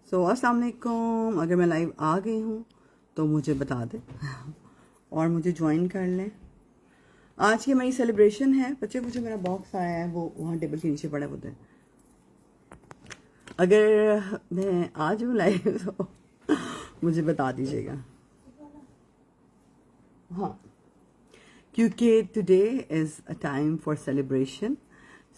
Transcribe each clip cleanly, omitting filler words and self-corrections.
अस्सलाम वालेकुम। अगर मैं लाइव आ गई हूँ तो मुझे बता दें और मुझे ज्वाइन कर लें। आज की हमारी सेलिब्रेशन है। बच्चे मुझे मेरा बॉक्स आया है, वो वहाँ टेबल के नीचे पड़ा है। बोलते अगर मैं आज हूँ लाइव तो मुझे बता दीजिएगा। हाँ, क्योंकि today is a time for celebration.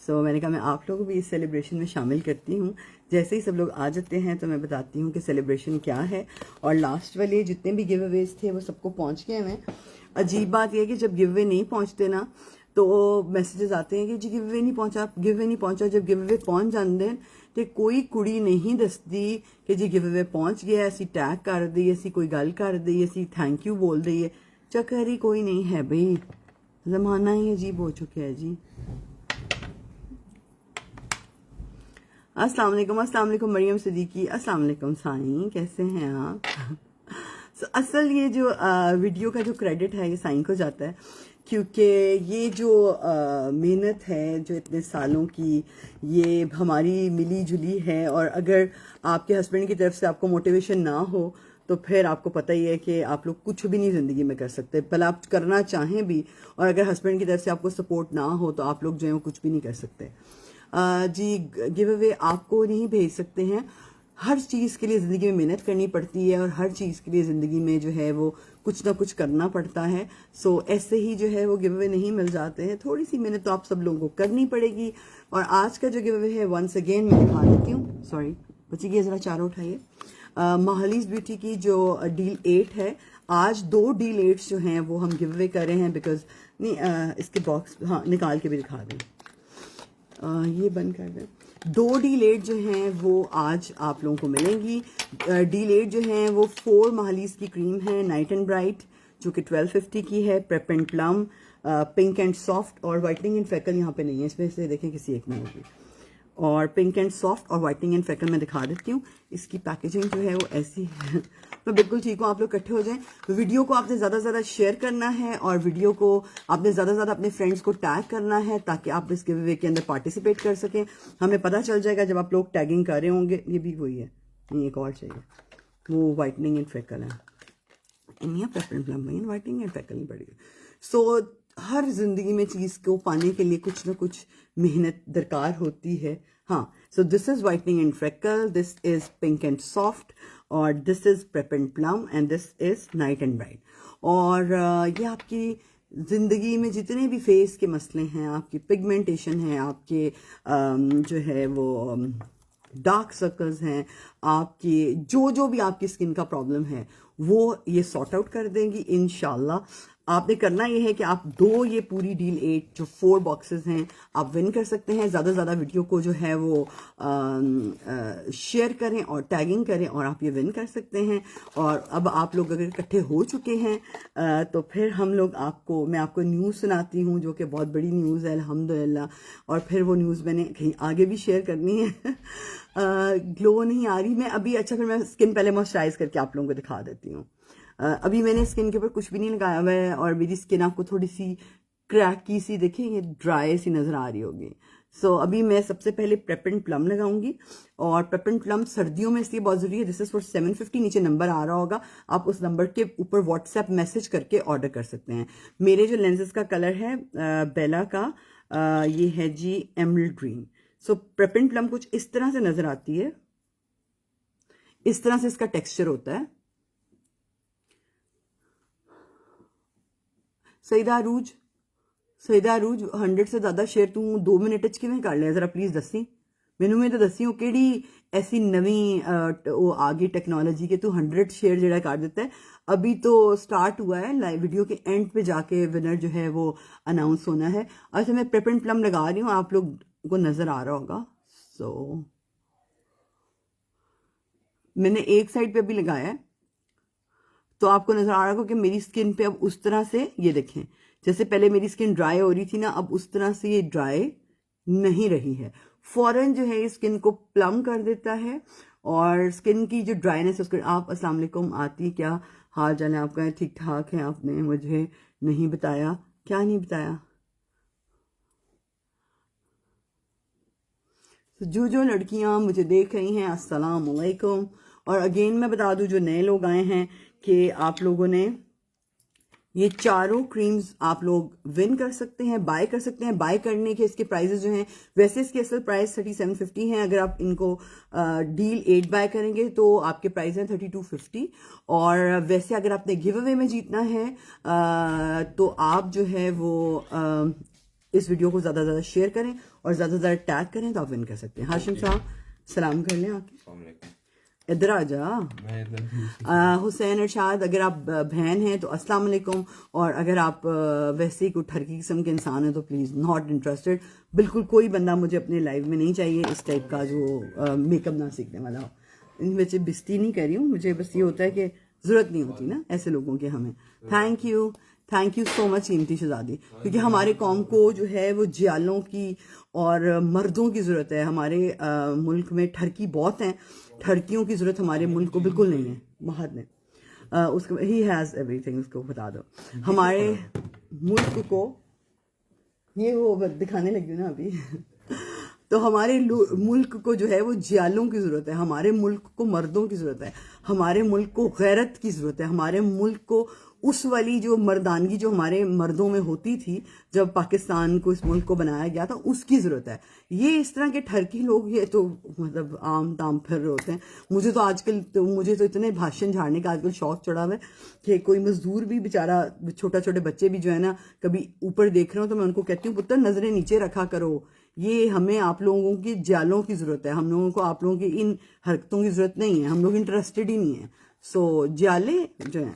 मैंने कहा मैं आप लोगों को भी इस सेलिब्रेशन में शामिल करती हूँ। जैसे ही सब लोग आ जाते हैं तो मैं बताती हूँ कि सेलिब्रेशन क्या है। और लास्ट वाले जितने भी गिव अवेज थे वो सबको पहुँच गए हैं। अजीब बात यह है कि जब गिव अवे नहीं पहुँचते ना तो मैसेजेस आते हैं कि जी गिव अवे नहीं पहुँचा, गिव अवे नहीं पहुँचा। जब गिव अवे पहुँच जाते हैं तो कोई कुड़ी नहीं दसदी कि जी गिव अवे पहुँच गया, असी टैग कर दी, असी कोई गल कर दी, असी थैंक यू बोल दी है। चक्कर ही कोई नहीं है भाई, ज़माना ही अजीब हो चुका है जी। अस्सलाम वालेकुम मरियम सिद्दीकी, अस्सलाम वालेकुम साईं, कैसे हैं आप? असल ये जो वीडियो का जो क्रेडिट है ये साईं को जाता है, क्योंकि ये जो मेहनत है जो इतने सालों की ये हमारी मिली जुली है। और अगर आपके हस्बैंड की तरफ से आपको मोटिवेशन ना हो तो फिर आपको पता ही है कि आप लोग कुछ भी नहीं ज़िंदगी में कर सकते, भले आप करना चाहें भी। और अगर हस्बैंड की तरफ से आपको सपोर्ट ना हो तो आप लोग जो है वो कुछ भी नहीं कर सकते। जी, गिव अवे आपको नहीं भेज सकते हैं। हर चीज़ के लिए ज़िंदगी में मेहनत करनी पड़ती है और हर चीज़ के लिए ज़िंदगी में जो है वो कुछ ना कुछ करना पड़ता है। ऐसे ही जो है वो गिव अवे नहीं मिल जाते हैं। थोड़ी सी मेहनत तो आप सब लोगों को करनी पड़ेगी। और आज का जो गिव अवे है वंस अगेन मैं दिखा देती हूँ। सॉरी बच्ची की ज़रा चारों उठाइए। महालीज ब्यूटी की जो डील 8 है, आज 2 डील 8 जो हैं वो हम गिव अवे कर रहे हैं। बिकॉज नहीं इसके बॉक्स हाँ निकाल के भी दिखा दें। ये बंद कर दें। 2 डीलेट जो हैं वो आज आप लोगों को मिलेंगी। डीलेट जो हैं वो 4 महालीज की क्रीम है, नाइट एंड ब्राइट, जो कि 1250 की है। Prep and plum, pink and soft और वाइटनिंग एंड फ्रेकल यहाँ पे नहीं है, इसमें से देखें किसी एक में होगी। और पिंक एंड सॉफ्ट और वाइटनिंग एंड फ्रेकल मैं दिखा देती हूँ। इसकी पैकेजिंग जो है वो ऐसी है। मैं बिल्कुल ठीक हूँ, आप लोग इकट्ठे हो जाएं। वीडियो को आपने ज़्यादा से ज़्यादा शेयर करना है और वीडियो को आपने ज़्यादा से ज़्यादा अपने फ्रेंड्स को टैग करना है ताकि आप इस गिव अवे के अंदर पार्टिसिपेट कर सकें। हमें पता चल जाएगा जब आप लोग टैगिंग कर रहे होंगे। ये भी वही है, नहीं एक और चाहिए, वो वाइटनिंग एंड फ्रेकल है। इन्हीं preference plum whitening and freckle नहीं पड़ेगी। हर जिंदगी में चीज़ को पाने के लिए कुछ ना कुछ मेहनत दरकार होती है। हाँ, this is whitening and freckle, this is pink and soft, और this is prep and plum, and this is night and bright. और ये आपकी ज़िंदगी में जितने भी फेस के मसले हैं, आपकी पिगमेंटेशन है, आपके जो है वो डार्क सर्कल्स हैं, आपकी जो भी आपकी स्किन का प्रॉब्लम है वो ये सॉर्ट आउट कर देंगी इंशाल्लाह। आपने करना ये है कि आप 2 ये पूरी डील 8 जो 4 बॉक्सेस हैं आप विन कर सकते हैं। ज़्यादा से ज़्यादा वीडियो को जो है वो शेयर करें और टैगिंग करें और आप ये विन कर सकते हैं। और अब आप लोग अगर इकट्ठे हो चुके हैं तो फिर हम लोग मैं आपको न्यूज़ सुनाती हूँ जो कि बहुत बड़ी न्यूज़ है अल्हम्दुलिल्लाह। और फिर वो न्यूज़ मैंने कहीं आगे भी शेयर करनी है। ग्लो नहीं आ रही मैं अभी। अच्छा, फिर मैं स्किन पहले मॉइस्चराइज करके आप लोगों को दिखा देती हूँ। अभी मैंने स्किन के ऊपर कुछ भी नहीं लगाया हुआ है और मेरी स्किन आपको थोड़ी सी क्रैकी सी देखें, ये ड्राई सी नजर आ रही होगी। अभी मैं सबसे पहले प्रेप एंड प्लम लगाऊंगी। और प्रेप एंड प्लम सर्दियों में इसलिए बहुत जरूरी है। दिस इज फॉर 750, नीचे नंबर आ रहा होगा, आप उस नंबर के ऊपर व्हाट्सएप मैसेज करके ऑर्डर कर सकते हैं। मेरे जो लेंसेज का कलर है बेला का, ये है जी emerald green. Prep and plum कुछ इस तरह से नजर आती है, इस तरह से इसका टेक्सचर होता है। सईदा अरूज 100 से ज्यादा शेयर तू 2 मिनट च किवें कर लिया, जरा प्लीज दसी मैनू। मैं तो दसी हो केड़ी ऐसी नवी वो आ गई टेक्नोलॉजी के तू 100 शेयर जरा कर देता है। अभी तो स्टार्ट हुआ है, लाइव वीडियो के एंड पे जाके विनर जो है वो अनाउंस होना है। अच्छा, मैं प्रेप एंड प्लम लगा रही हूँ, आप लोग को नजर आ रहा होगा। मैंने एक साइड पे भी लगाया है तो आपको नजर आ रहा होगा कि मेरी स्किन पे अब उस तरह से, ये देखें, जैसे पहले मेरी स्किन ड्राई हो रही थी ना, अब उस तरह से ये ड्राई नहीं रही है। फौरन जो है ये स्किन को प्लम कर देता है और स्किन की जो ड्राइनेस है उसको। आप अस्सलाम वालेकुम आती, क्या हाल चाल है आपका? ठीक ठाक है। आपने मुझे नहीं बताया, क्या नहीं बताया? तो जो लड़कियां मुझे देख रही हैं, अस्सलाम वालेकुम। और अगेन मैं बता दूं जो नए लोग आए हैं कि आप लोगों ने ये चारों क्रीम्स आप लोग विन कर सकते हैं, बाय कर सकते हैं। बाय करने के इसके प्राइजेस जो हैं, वैसे इसकी असल प्राइस 3750 हैं। अगर आप इनको डील 8 बाय करेंगे तो आपके प्राइस हैं 3250। और वैसे अगर आपने गिव अवे में जीतना है तो आप जो है वो इस वीडियो को ज़्यादा से ज़्यादा शेयर करें और ज़्यादा से ज़्यादा टैग करें तो आप विन कर सकते हैं। हाशिम साहब सलाम कर लें आके, इधर आ जा। हुसैन अरशाद, अगर आप बहन हैं तो अस्सलाम वालेकुम। और अगर आप वैसे ही कोई ठरकी किस्म के इंसान हैं तो प्लीज़ नॉट इंटरेस्टेड। बिल्कुल कोई बंदा मुझे अपने लाइफ में नहीं चाहिए इस टाइप का जो मेकअप ना सीखने वाला हो। इन वजह बेइज्जती नहीं कर रही हूँ, मुझे बस ये होता है कि ज़रूरत नहीं होती ना ऐसे लोगों की हमें। थैंक यू सो मच कीमती शहजादी, क्योंकि हमारे कौम को जो है वो जियालों की और मर्दों की ज़रूरत है। हमारे मुल्क में ठरकी बहुत हैं, ठरकियों की ज़रूरत हमारे मुल्क को बिल्कुल नहीं है। महद ने उसको ही हैज़ एवरीथिंग, उसको बता दो हमारे मुल्क को। ये वो दिखाने लगी ना अभी तो हमारे मुल्क को जो है वो जियालों की ज़रूरत है, हमारे मुल्क को मर्दों की ज़रूरत है, हमारे मुल्क को गैरत की ज़रूरत है, हमारे मुल्क को उस वाली जो मर्दानगी जो हमारे मर्दों में होती थी जब पाकिस्तान को, इस मुल्क को बनाया गया था, उसकी ज़रूरत है। ये इस तरह के ठरकी लोग ये तो मतलब आम ताम फिर रहे होते हैं। मुझे तो इतने भाषण झाड़ने का आजकल शौक चढ़ा हुआ है कि कोई मजदूर भी बेचारा, छोटे बच्चे भी जो है ना, कभी ऊपर देख रहे हो तो मैं उनको कहती हूँ पुत्र नजरें नीचे रखा करो। ये हमें आप लोगों की जालों की ज़रूरत है, हम लोगों को आप लोगों की इन हरकतों की ज़रूरत नहीं है, हम लोग इंटरेस्टेड ही नहीं है। सो जाले जो है,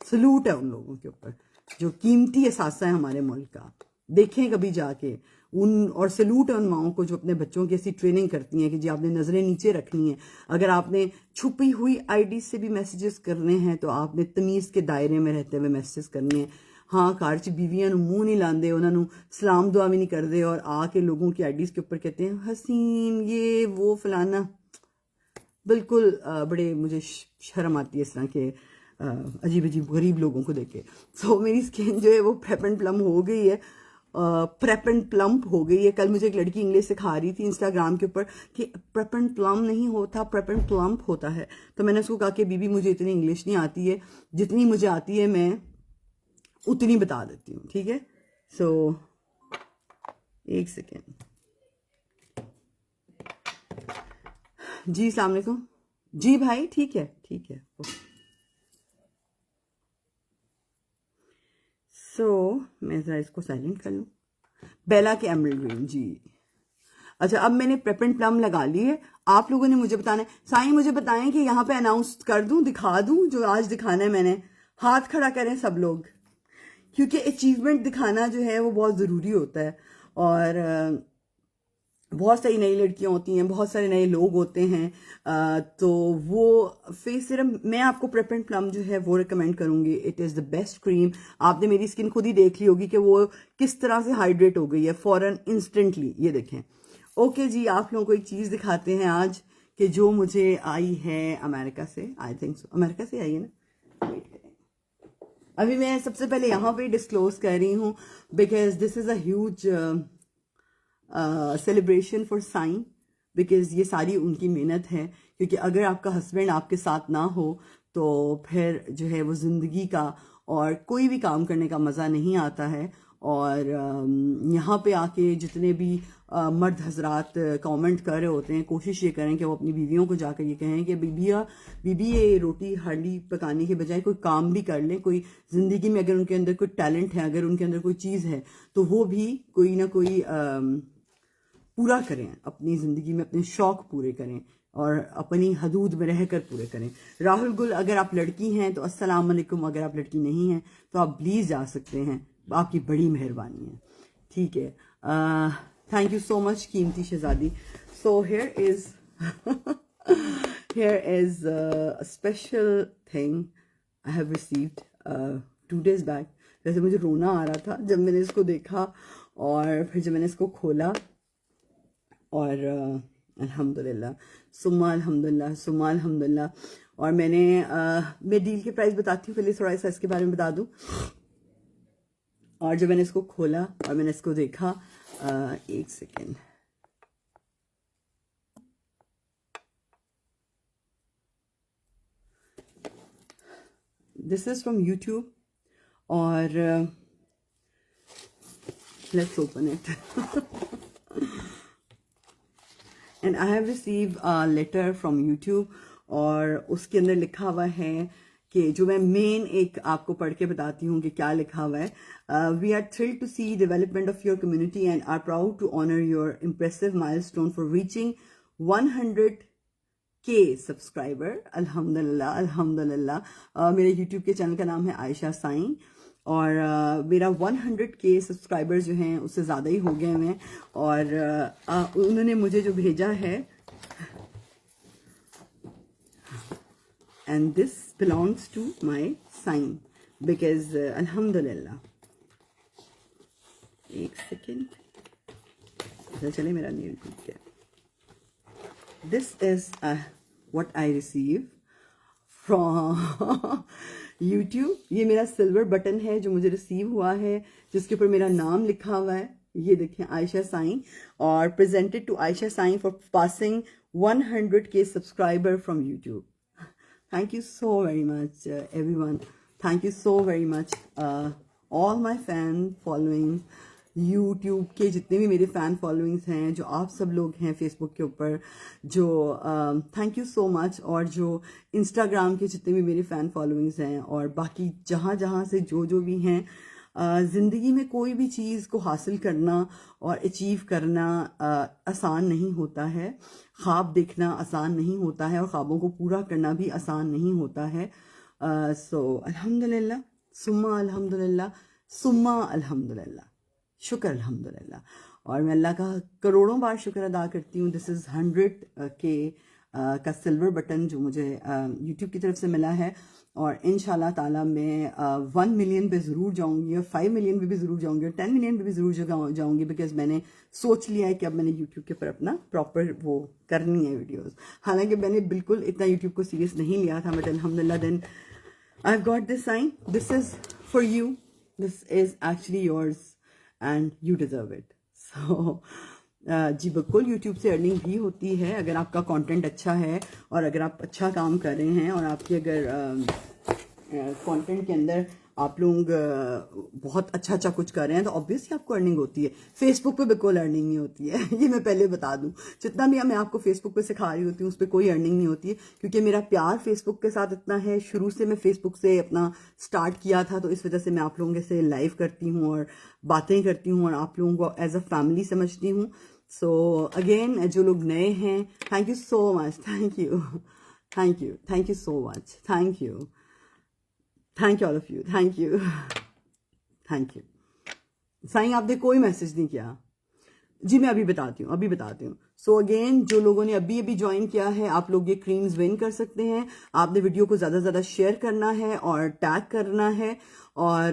सलूट है उन लोगों के ऊपर जो कीमती असासा है हमारे मुल्क का। देखें कभी जाके उन, और सलूट है उन माओं को जो अपने बच्चों की ऐसी ट्रेनिंग करती हैं कि जी आपने नज़रें नीचे रखनी है। अगर आपने छुपी हुई आईडी से भी मैसेजेस करने हैं तो आपने तमीज़ के दायरे में रहते हुए मैसेजेस करने हैं। हाँ, घर च बीवियां मुंह नहीं लाते, उन्होंने सलाम दुआ भी नहीं करते और आके लोगों की आईडीज़ के ऊपर कहते हैं हसीन ये वो फलाना। बिल्कुल बड़े मुझे शर्म आती है इस तरह के अजीब अजीब गरीब लोगों को देख के। सो मेरी स्किन जो है वो प्रेप एंड प्लम हो गई है, प्रेप एंड प्लम्प हो गई है। कल मुझे एक लड़की इंग्लिश सिखा रही थी इंस्टाग्राम के ऊपर कि प्रेप एंड प्लम नहीं होता, प्रेप एंड प्लम्प होता है। तो मैंने उसको कहा कि बीबी मुझे इतनी इंग्लिश नहीं आती है, जितनी मुझे आती है मैं उतनी बता देती हूँ, ठीक है। सो एक सेकेंड जी, अस्सलाम वालेकुम जी भाई, ठीक है सो मैं ज़रा इसको साइलेंट कर लूँ। बेला के एमरल्ड ग्रीन जी। अच्छा, अब मैंने प्रेप एंड प्लम लगा ली है। आप लोगों ने मुझे बताना है, साईं मुझे बताएं कि यहाँ पे अनाउंस कर दूं, दिखा दूं जो आज दिखाना है मैंने। हाथ खड़ा करें सब लोग, क्योंकि अचीवमेंट दिखाना जो है वो बहुत ज़रूरी होता है। और बहुत सारी नई लड़कियां होती हैं, बहुत सारे नए लोग होते हैं, तो वो फेस सिरम मैं आपको प्रेप एंड प्लम जो है वो रिकमेंड करूंगी। It is the best cream. आपने मेरी स्किन खुद ही देख ली होगी कि वो किस तरह से हाइड्रेट हो गई है फौरन, इंस्टेंटली। ये देखें। ओके जी, आप लोगों को एक चीज़ दिखाते हैं आज कि जो मुझे आई है अमेरिका से। आई थिंक सो अमेरिका से आई है ना। वेट करें, अभी मैं सबसे पहले यहाँ पे डिस्क्लोज कर रही हूँ because this is a huge celebration for sign, because ये सारी उनकी मेहनत है। क्योंकि अगर आपका हस्बैंड आपके साथ ना हो तो फिर जो है वो ज़िंदगी का और कोई भी काम करने का मज़ा नहीं आता है। और यहाँ पे आके जितने भी मर्द हजरात कमेंट कर रहे होते हैं, कोशिश ये करें कि वो अपनी बीवियों को जाकर ये कहें कि बीबी ये रोटी हांडी पकाने के बजाय कोई काम भी कर लें। कोई ज़िंदगी में अगर उनके अंदर कोई टैलेंट है, अगर उनके अंदर कोई चीज़ है तो वो भी कोई ना कोई पूरा करें अपनी ज़िंदगी में, अपने शौक़ पूरे करें और अपनी हदूद में रहकर पूरे करें। राहुल गुल, अगर आप लड़की हैं तो अस्सलाम वालेकुम, अगर आप लड़की नहीं हैं तो आप प्लीज़ जा सकते हैं, आपकी बड़ी मेहरबानी है, ठीक है। थैंक यू सो मच कीमती शहजादी। So here is a special thing I have received 2 days back. वैसे मुझे रोना आ रहा था जब मैंने इसको देखा और फिर जब मैंने इसको खोला और अल्हम्दुलिल्लाह सुम्मा अल्हम्दुलिल्लाह। और मैं डील के प्राइस बताती हूँ, पहले थोड़ा सा इसके बारे में बता दूँ। और जब मैंने इसको खोला और मैंने इसको देखा, एक second, this is from YouTube और let's open it and I have receive a letter from YouTube और उसके अंदर लिखा हुआ है कि जो मैं मेन एक आपको पढ़ के बताती हूँ कि क्या लिखा हुआ है. We are thrilled to see development of your community and are proud to honour your impressive milestone for reaching 100K subscriber. अल्हम्दुलिल्लाह अल्हम्दुलिल्लाह. मेरे यूट्यूब के चैनल का नाम है आयशा साईं और मेरा 100K सब्सक्राइबर जो हैं उससे ज़्यादा ही हो गए हैं. और उन्होंने मुझे जो भेजा है, and this belongs to my sign because alhamdulillah. एक सेकेंड, पता चले मेरा नेल टूट गया. This is what I receive from YouTube. ये मेरा सिल्वर बटन है जो मुझे रिसीव हुआ है, जिसके ऊपर मेरा नाम लिखा हुआ है. ये देखें, आयशा साईं, और presented to Ayesha Sai for passing 100K subscriber from YouTube. Thank you so very much, everyone. Thank you so very much, all my fan following, YouTube के जितने भी मेरे फ़ैन फॉलोइंग्स हैं, जो आप सब लोग हैं फेसबुक के ऊपर, जो थैंक यू सो मच. और जो इंस्टाग्राम के जितने भी मेरे फ़ैन फॉलोइंग्स हैं, और बाकी जहाँ जहाँ से जो भी हैं. ज़िंदगी में कोई भी चीज़ को हासिल करना और अचीव करना आसान नहीं होता है. ख्वाब देखना आसान नहीं होता है और ख्वाबों को पूरा करना भी आसान नहीं होता है. सो अल्हम्दुलिल्लाह सुम्मा अल्हम्दुलिल्लाह सुम्मा अल्हम्दुलिल्लाह, शुक्र अल्हम्दुलिल्लाह. और मैं अल्लाह का करोड़ों बार शुक्र अदा करती हूँ. दिस इज़ 100K का सिल्वर बटन जो मुझे यूट्यूब की तरफ से मिला है. और इंशाल्लाह ताला मैं 1 मिलियन पे ज़रूर जाऊंगी और 5 मिलियन पे भी ज़रूर जाऊंगी और 10 मिलियन पे भी ज़रूर जाऊंगी, बिकॉज मैंने सोच लिया है कि अब मैंने यूट्यूब के ऊपर अपना प्रॉपर वो करनी है वीडियोस. हालांकि मैंने बिल्कुल इतना यूट्यूब को सीरियस नहीं लिया था, बट अल्हम्दुलिल्लाह then I have got this sign. This is for you, this is actually yours and you deserve it. So जी बिल्कुल, यूट्यूब से अर्निंग भी होती है अगर आपका कंटेंट अच्छा है और अगर आप अच्छा काम कर रहे हैं और आपकी अगर कंटेंट के अंदर आप लोग बहुत अच्छा कुछ कर रहे हैं तो ऑब्वियसली आपको अर्निंग होती है. फेसबुक पे बिल्कुल अर्निंग नहीं होती है, ये मैं पहले बता दूं. जितना भी मैं आपको फेसबुक पे सिखा रही होती हूँ उस पर कोई अर्निंग नहीं होती है, क्योंकि मेरा प्यार फेसबुक के साथ इतना है. शुरू से मैं फेसबुक से अपना स्टार्ट किया था, तो इस वजह से मैं आप लोगों से लाइव करती हूँ और बातें करती हूँ और आप लोगों को एज अ फैमिली समझती हूँ. सो अगेन, जो लोग नए हैं, thank you so much. Thank you so much. Thank you all of you. Thank you. Sai आपने कोई मैसेज नहीं किया. जी मैं अभी बताती हूँ. सो अगेन, जो लोगों ने अभी ज्वाइन किया है, आप लोग ये क्रीम्स विन कर सकते हैं. आपने वीडियो को ज़्यादा से ज़्यादा शेयर करना है और टैग करना है, और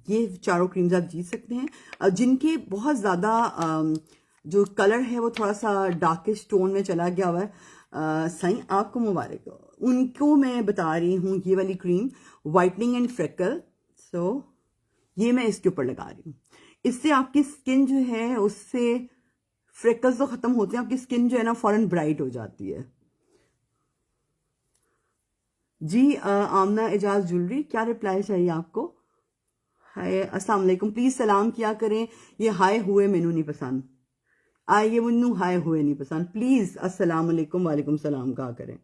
ये चारों क्रीम्स आप जीत सकते हैं. जिनके बहुत ज़्यादा जो कलर है वो थोड़ा सा डार्किश टोन में चला गया हुआ है, साईं आपको मुबारक हो. उनको मैं बता रही हूँ ये वाली क्रीम, वाइटनिंग एंड फ्रेकल. सो ये मैं इसके ऊपर लगा रही हूँ. इससे आपकी स्किन जो है उससे फ्रेकल्स तो ख़त्म होते हैं, आपकी स्किन जो है ना फौरन ब्राइट हो जाती है. जी आमना एजाज ज्वेलरी, क्या रिप्लाई चाहिए आपको? हाय अस्सलाम वालेकुम, प्लीज सलाम किया करें. ये हाय हुए मैनू नहीं पसंद. ये मुन्नू हाय हुए नहीं पसंद. प्लीज अस्सलाम वालेकुम, वालेकुम सलाम कहा करें.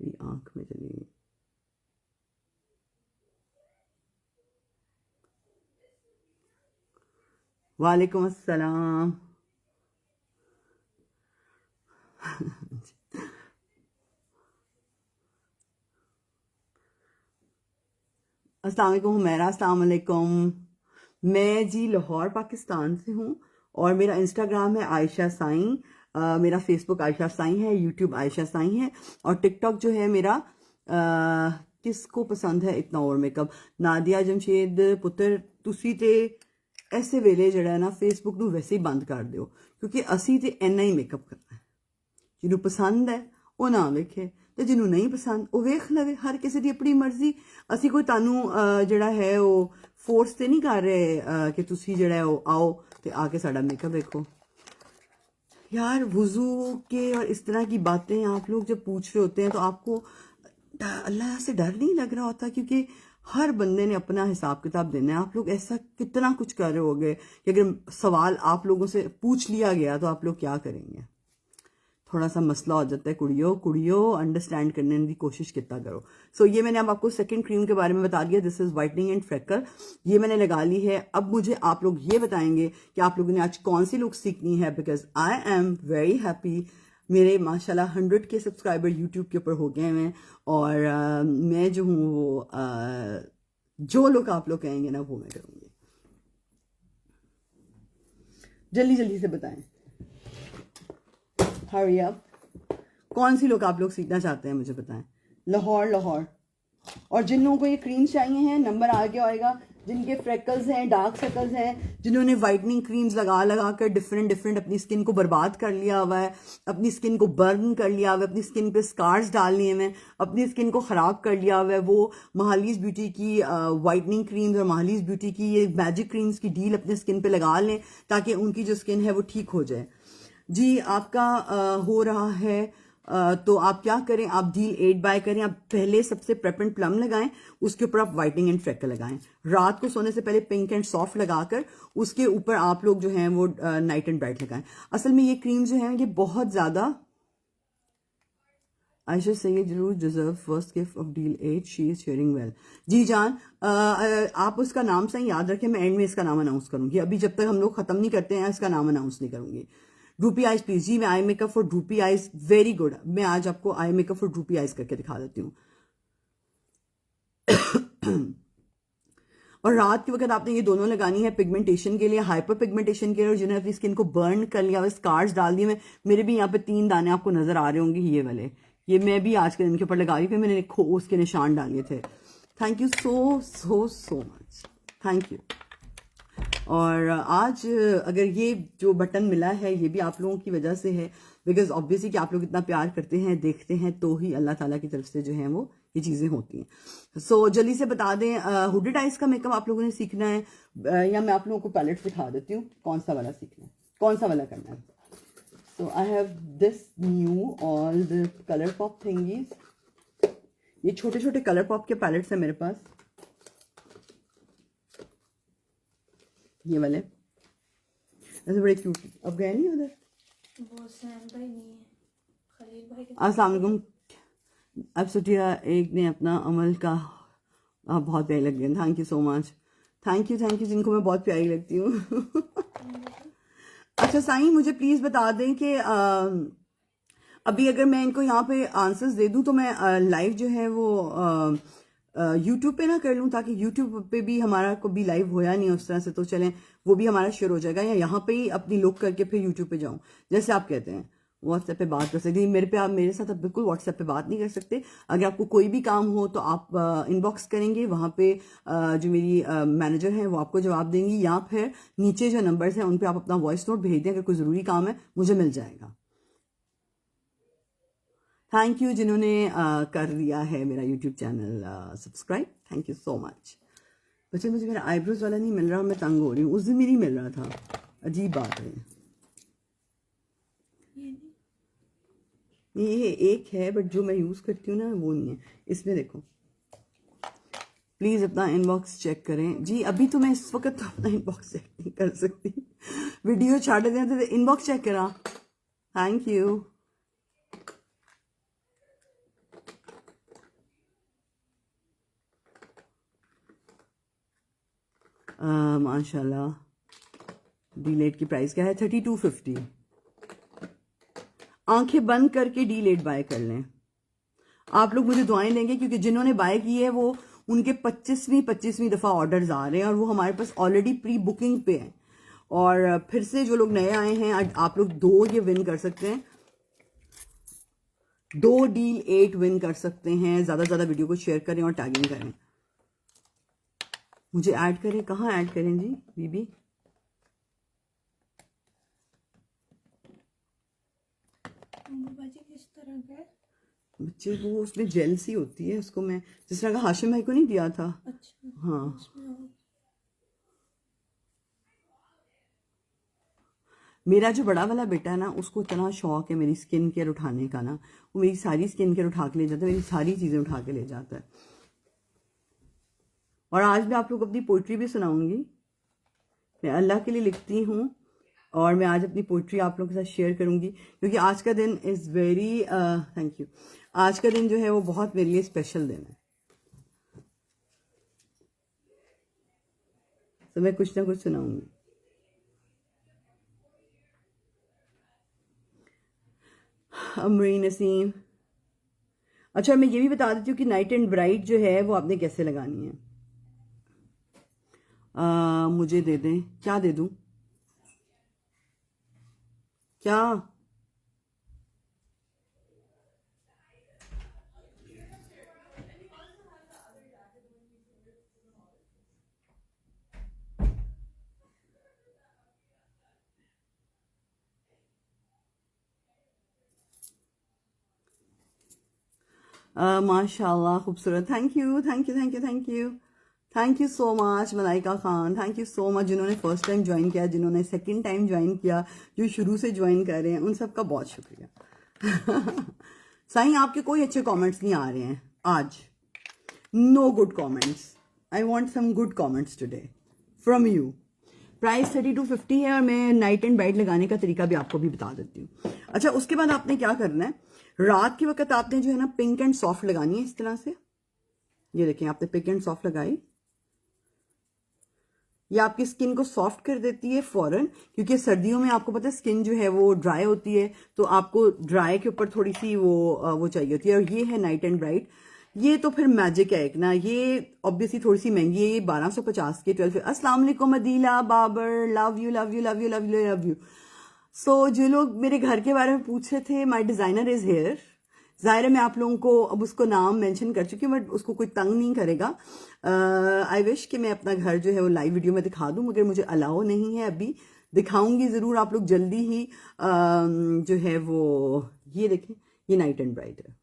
मेरी आंख में चली गई. वालेकुम अस्सलाम. अस्सलाम वालेकुम हुमैरा, अस्सलाम वालेकुम. मैं जी लाहौर पाकिस्तान से हूँ और मेरा इंस्टाग्राम है आयशा साईं, मेरा फेसबुक आयशा साईं है, यूट्यूब आयशा साईं है, और टिकटॉक जो है मेरा किसको पसंद है इतना ओवर मेकअप. नादिया जमशेद पुत्र, तुसी ते ऐसे वेले जड़ा है ना फेसबुक ਨੂੰ वैसे ही बंद कर ਦਿਓ, क्योंकि ਅਸੀਂ ਤੇ ਇੰਨਾ ਹੀ ਮੇਕਅਪ ਕਰਨਾ ਹੈ. ਜਿਹਨੂੰ ਪਸੰਦ ਹੈ ਉਹ ਨਾ ਵੇਖੇ, ਤੇ ਜਿਹਨੂੰ ਨਹੀਂ ਪਸੰਦ ਉਹ ਵੇਖ ਲਵੇ. ਹਰ ਕਿਸੇ ਦੀ ਆਪਣੀ ਮਰਜ਼ੀ. ਅਸੀਂ ਕੋਈ ਤੁਹਾਨੂੰ ਜਿਹੜਾ ਹੈ ਉਹ ਫੋਰਸ ਤੇ ਨਹੀਂ ਕਰ ਰਹੇ ਕਿ ਤੁਸੀਂ ਜਿਹੜਾ ਉਹ ਆਓ ਤੇ ਆ ਕੇ ਸਾਡਾ ਮੇਕਅਪ ਵੇਖੋ. यार वुजू के और इस तरह की बातें आप लोग जब पूछ रहे होते हैं तो आपको अल्लाह से डर नहीं लग रहा होता? क्योंकि हर बंदे ने अपना हिसाब किताब देना है। आप लोग ऐसा कितना कुछ कर रहे होगे कि अगर सवाल आप लोगों से पूछ लिया गया तो आप लोग क्या करेंगे? थोड़ा सा मसला हो जाता है। कुड़ियों कुड़ियों अंडरस्टैंड करने की कोशिश कितना करो। सो ये मैंने अब आपको सेकंड क्रीम के बारे में बता दिया। This is whitening and freckle. ये मैंने लगा ली है। अब मुझे आप लोग ये बताएंगे कि आप लोगों ने आज कौन सी लुक सीखनी है, because I am very happy. मेरे माशाल्लाह 100 के सब्सक्राइबर यूट्यूब के ऊपर हो गए हैं और मैं जो हूँ वो जो लोग आप लोग कहेंगे ना वो मैं करूँगी। जल्दी जल्दी से बताएं, हरी अप। कौन सी लुक आप लोग सीखना चाहते हैं मुझे बताएं। लाहौर लाहौर। और जिन लोगों को ये क्रीम चाहिए हैं नंबर आगे आएगा। जिनके फ्रेकल्स हैं, डार्क सर्कल्स हैं, जिन्होंने वाइटनिंग क्रीम्स लगा लगा कर डिफरेंट डिफरेंट अपनी स्किन को बर्बाद कर लिया हुआ है, अपनी स्किन को बर्न कर लिया हुआ है, अपनी स्किन पे स्कार्स डाल लिए हैं, अपनी स्किन को ख़राब कर लिया हुआ है, वो महालीज ब्यूटी की वाइटनिंग क्रीम्स और महालीज ब्यूटी की ये मैजिक क्रीम्स की डील अपने स्किन पे लगा लें ताकि उनकी जो स्किन है वो ठीक हो जाए। जी आपका हो रहा है तो आप क्या करें, आप डील 8 बाय करें। आप पहले सबसे प्रेप एंड प्लम लगाएं, उसके ऊपर आप वाइटनिंग एंड फ्रेकल लगाएं। रात को सोने से पहले पिंक एंड सॉफ्ट लगाकर उसके ऊपर आप लोग जो हैं वो नाइट एंड ब्राइट लगाएं। असल में ये क्रीम जो है ये बहुत ज़्यादा आई शुड से जरूर deserve first gift of deal 8 she is sharing well. जी जान आप उसका नाम सही याद रखें। मैं एंड में इसका नाम अनाउंस करूंगी। अभी जब तक हम लोग खत्म नहीं करते हैं इसका नाम अनाउंस नहीं करूंगी। Droopy eyes please. जी मैं eye makeup for droopy eyes very good. मैं आज आपको eye makeup for droopy eyes करके दिखा देती हूँ। और रात के वक्त आपने ये दोनों लगानी है पिगमेंटेशन के लिए, हाइपर पिगमेंटेशन के लिए। और जिन्होंने अपनी स्किन को बर्न कर लिया, स्कार्स डाल दिए। मेरे भी यहाँ पे 3 दाने आपको नजर आ रहे होंगे ये वाले। ये मैं भी आज के दिन के ऊपर लगा रही थी, मैंने उसके निशान डाले थे। Thank you so so so much, thank you. और आज अगर ये जो बटन मिला है ये भी आप लोगों की वजह से है, बिकॉज ऑब्वियसली कि आप लोग इतना प्यार करते हैं, देखते हैं, तो ही अल्लाह ताला की तरफ से जो है वो ये चीज़ें होती हैं। सो जल्दी से बता दें हुडेड आइज का मेकअप आप लोगों ने सीखना है या मैं आप लोगों को पैलेट दिखा देती हूँ कौन सा वाला सीखना है, कौन सा वाला करना है। So I have this new all the colour pop thingies. ये छोटे छोटे कलर पॉप के पैलेट्स हैं मेरे पास, ये वाले ऐसे बड़े क्यूट। अब गए नहीं उधर? वो सैम भाई नहीं है, खलील भाई के। अस्सलाम वालेकुम। अब सुटिया एक ने अपना अमल का आप बहुत प्यारी लग गई। Thank you so much, thank you जिनको मैं बहुत प्यारी लगती हूँ। अच्छा साईं मुझे प्लीज़ बता दें कि अभी अगर मैं इनको यहाँ पे आंसर्स दे दूँ तो मैं लाइव जो है वो यूट्यूब पे ना कर लूँ, ताकि यूट्यूब पे भी हमारा को भी लाइव होया नहीं उस तरह से, तो चलें वो भी हमारा शेयर हो जाएगा, या यहाँ पे ही अपनी लुक करके फिर यूट्यूब पे जाऊँ जैसे आप कहते हैं। व्हाट्सएप पे बात कर सकते हैं मेरे पे, आप मेरे साथ अब बिल्कुल व्हाट्सएप पे बात नहीं कर सकते। अगर आपको कोई भी काम हो तो आप इनबॉक्स करेंगे, वहाँ पे जो मेरी मैनेजर हैं वो आपको जवाब देंगी, या फिर नीचे जो नंबर्स हैं उन पर आप अपना वॉइस नोट भेज दें। अगर कोई ज़रूरी काम है मुझे मिल जाएगा। थैंक यू जिन्होंने कर लिया है मेरा YouTube channel subscribe, thank you so much. बच्चे मुझे मेरा आईब्रोज वाला नहीं मिल रहा, मैं तंग हो रही हूँ। उस दिन मेरी मिल रहा था, अजीब बात है। ये एक है बट जो मैं यूज़ करती हूँ ना वो नहीं है। इसमें देखो प्लीज़ अपना इनबॉक्स चेक करें। जी अभी तो मैं इस वक्त अपना इनबॉक्स चेक नहीं कर सकती, वीडियो छाड़ देते थे। इनबॉक्स चेक करा, थैंक यू। माशाल्लाह डीलेट की प्राइस क्या है? 3250। आंखें बंद करके डीलेट बाय कर लें। आप लोग मुझे दुआएं देंगे क्योंकि जिन्होंने बाय की है वो उनके 25वीं दफ़ा ऑर्डर्स आ रहे हैं और वो हमारे पास ऑलरेडी प्री बुकिंग पे हैं। और फिर से जो लोग नए आए हैं आप लोग 2 ये विन कर सकते हैं, 2 डील 8 विन कर सकते हैं। ज़्यादा से ज़्यादा वीडियो को शेयर करें और टैगिंग करें, मुझे ऐड करें। कहाँ ऐड करें जी बीबी? किस तरह का? बच्चे वो उसमें जेल सी होती है, उसको मैं जिस तरह का हाशिम भाई को नहीं दिया था। अच्छा हाँ मेरा जो बड़ा वाला बेटा है ना, उसको इतना शौक है मेरी स्किन केयर उठाने का ना, वो मेरी सारी स्किन केयर उठा के ले जाता है, मेरी सारी चीज़ें उठा के ले जाता है। और आज मैं आप लोग अपनी पोइट्री भी सुनाऊंगी। मैं अल्लाह के लिए लिखती हूँ और मैं आज अपनी पोइट्री आप लोगों के साथ शेयर करूंगी, क्योंकि आज का दिन इज़ वेरी थैंक यू, आज का दिन जो है वो बहुत मेरे लिए स्पेशल दिन है। तो मैं कुछ ना कुछ सुनाऊंगी। अमरीन नसीम। अच्छा, मैं ये भी बता देती हूँ कि नाइट एंड ब्राइट जो है वो आपने कैसे लगानी है। मुझे दे दें, क्या दे दूं, क्या? माशाल्लाह खूबसूरत, thank you thank you thank you thank you thank you so much Malaika Khan, thank you so much. जिन्होंने फर्स्ट टाइम ज्वाइन किया, जिन्होंने सेकंड टाइम ज्वाइन किया, जो शुरू से ज्वाइन कर रहे हैं, उन सबका बहुत शुक्रिया। साईं आपके कोई अच्छे कमेंट्स नहीं आ रहे हैं आज, no good comments, I want some good comments today from you. Price 3250 है और मैं नाइट एंड ब्राइट लगाने का तरीका भी आपको भी बता देती हूँ। अच्छा, उसके बाद आपने क्या करना है, रात के वक्त आपने जो है ना पिंक एंड सॉफ्ट लगानी है इस तरह से। ये देखें, आपने पिंक एंड सॉफ्ट लगाई, ये आपकी स्किन को सॉफ्ट कर देती है फौरन, क्योंकि सर्दियों में आपको पता है स्किन जो है वो ड्राई होती है, तो आपको ड्राई के ऊपर थोड़ी सी वो चाहिए होती है। और ये है नाइट एंड ब्राइट, ये तो फिर मैजिक है एक ना, ये ऑब्वियसली थोड़ी सी महंगी है, ये 1250 के 12। अस्सलाम वालेकुम Adeela Babar, love you love you love you love you love you. So जो लोग मेरे घर के बारे में पूछ रहे थे, माई डिज़ाइनर इज़ हेयर। ज़ाहिर है मैं आप लोगों को अब उसको नाम मेंशन कर चुकी हूँ, बट उसको कोई तंग नहीं करेगा। आई विश कि मैं अपना घर जो है वो लाइव वीडियो में दिखा दूँ, मगर मुझे अलाउ नहीं है अभी। दिखाऊंगी ज़रूर आप लोग जल्दी ही। जो है वो ये देखें, ये नाइट एंड ब्राइट है।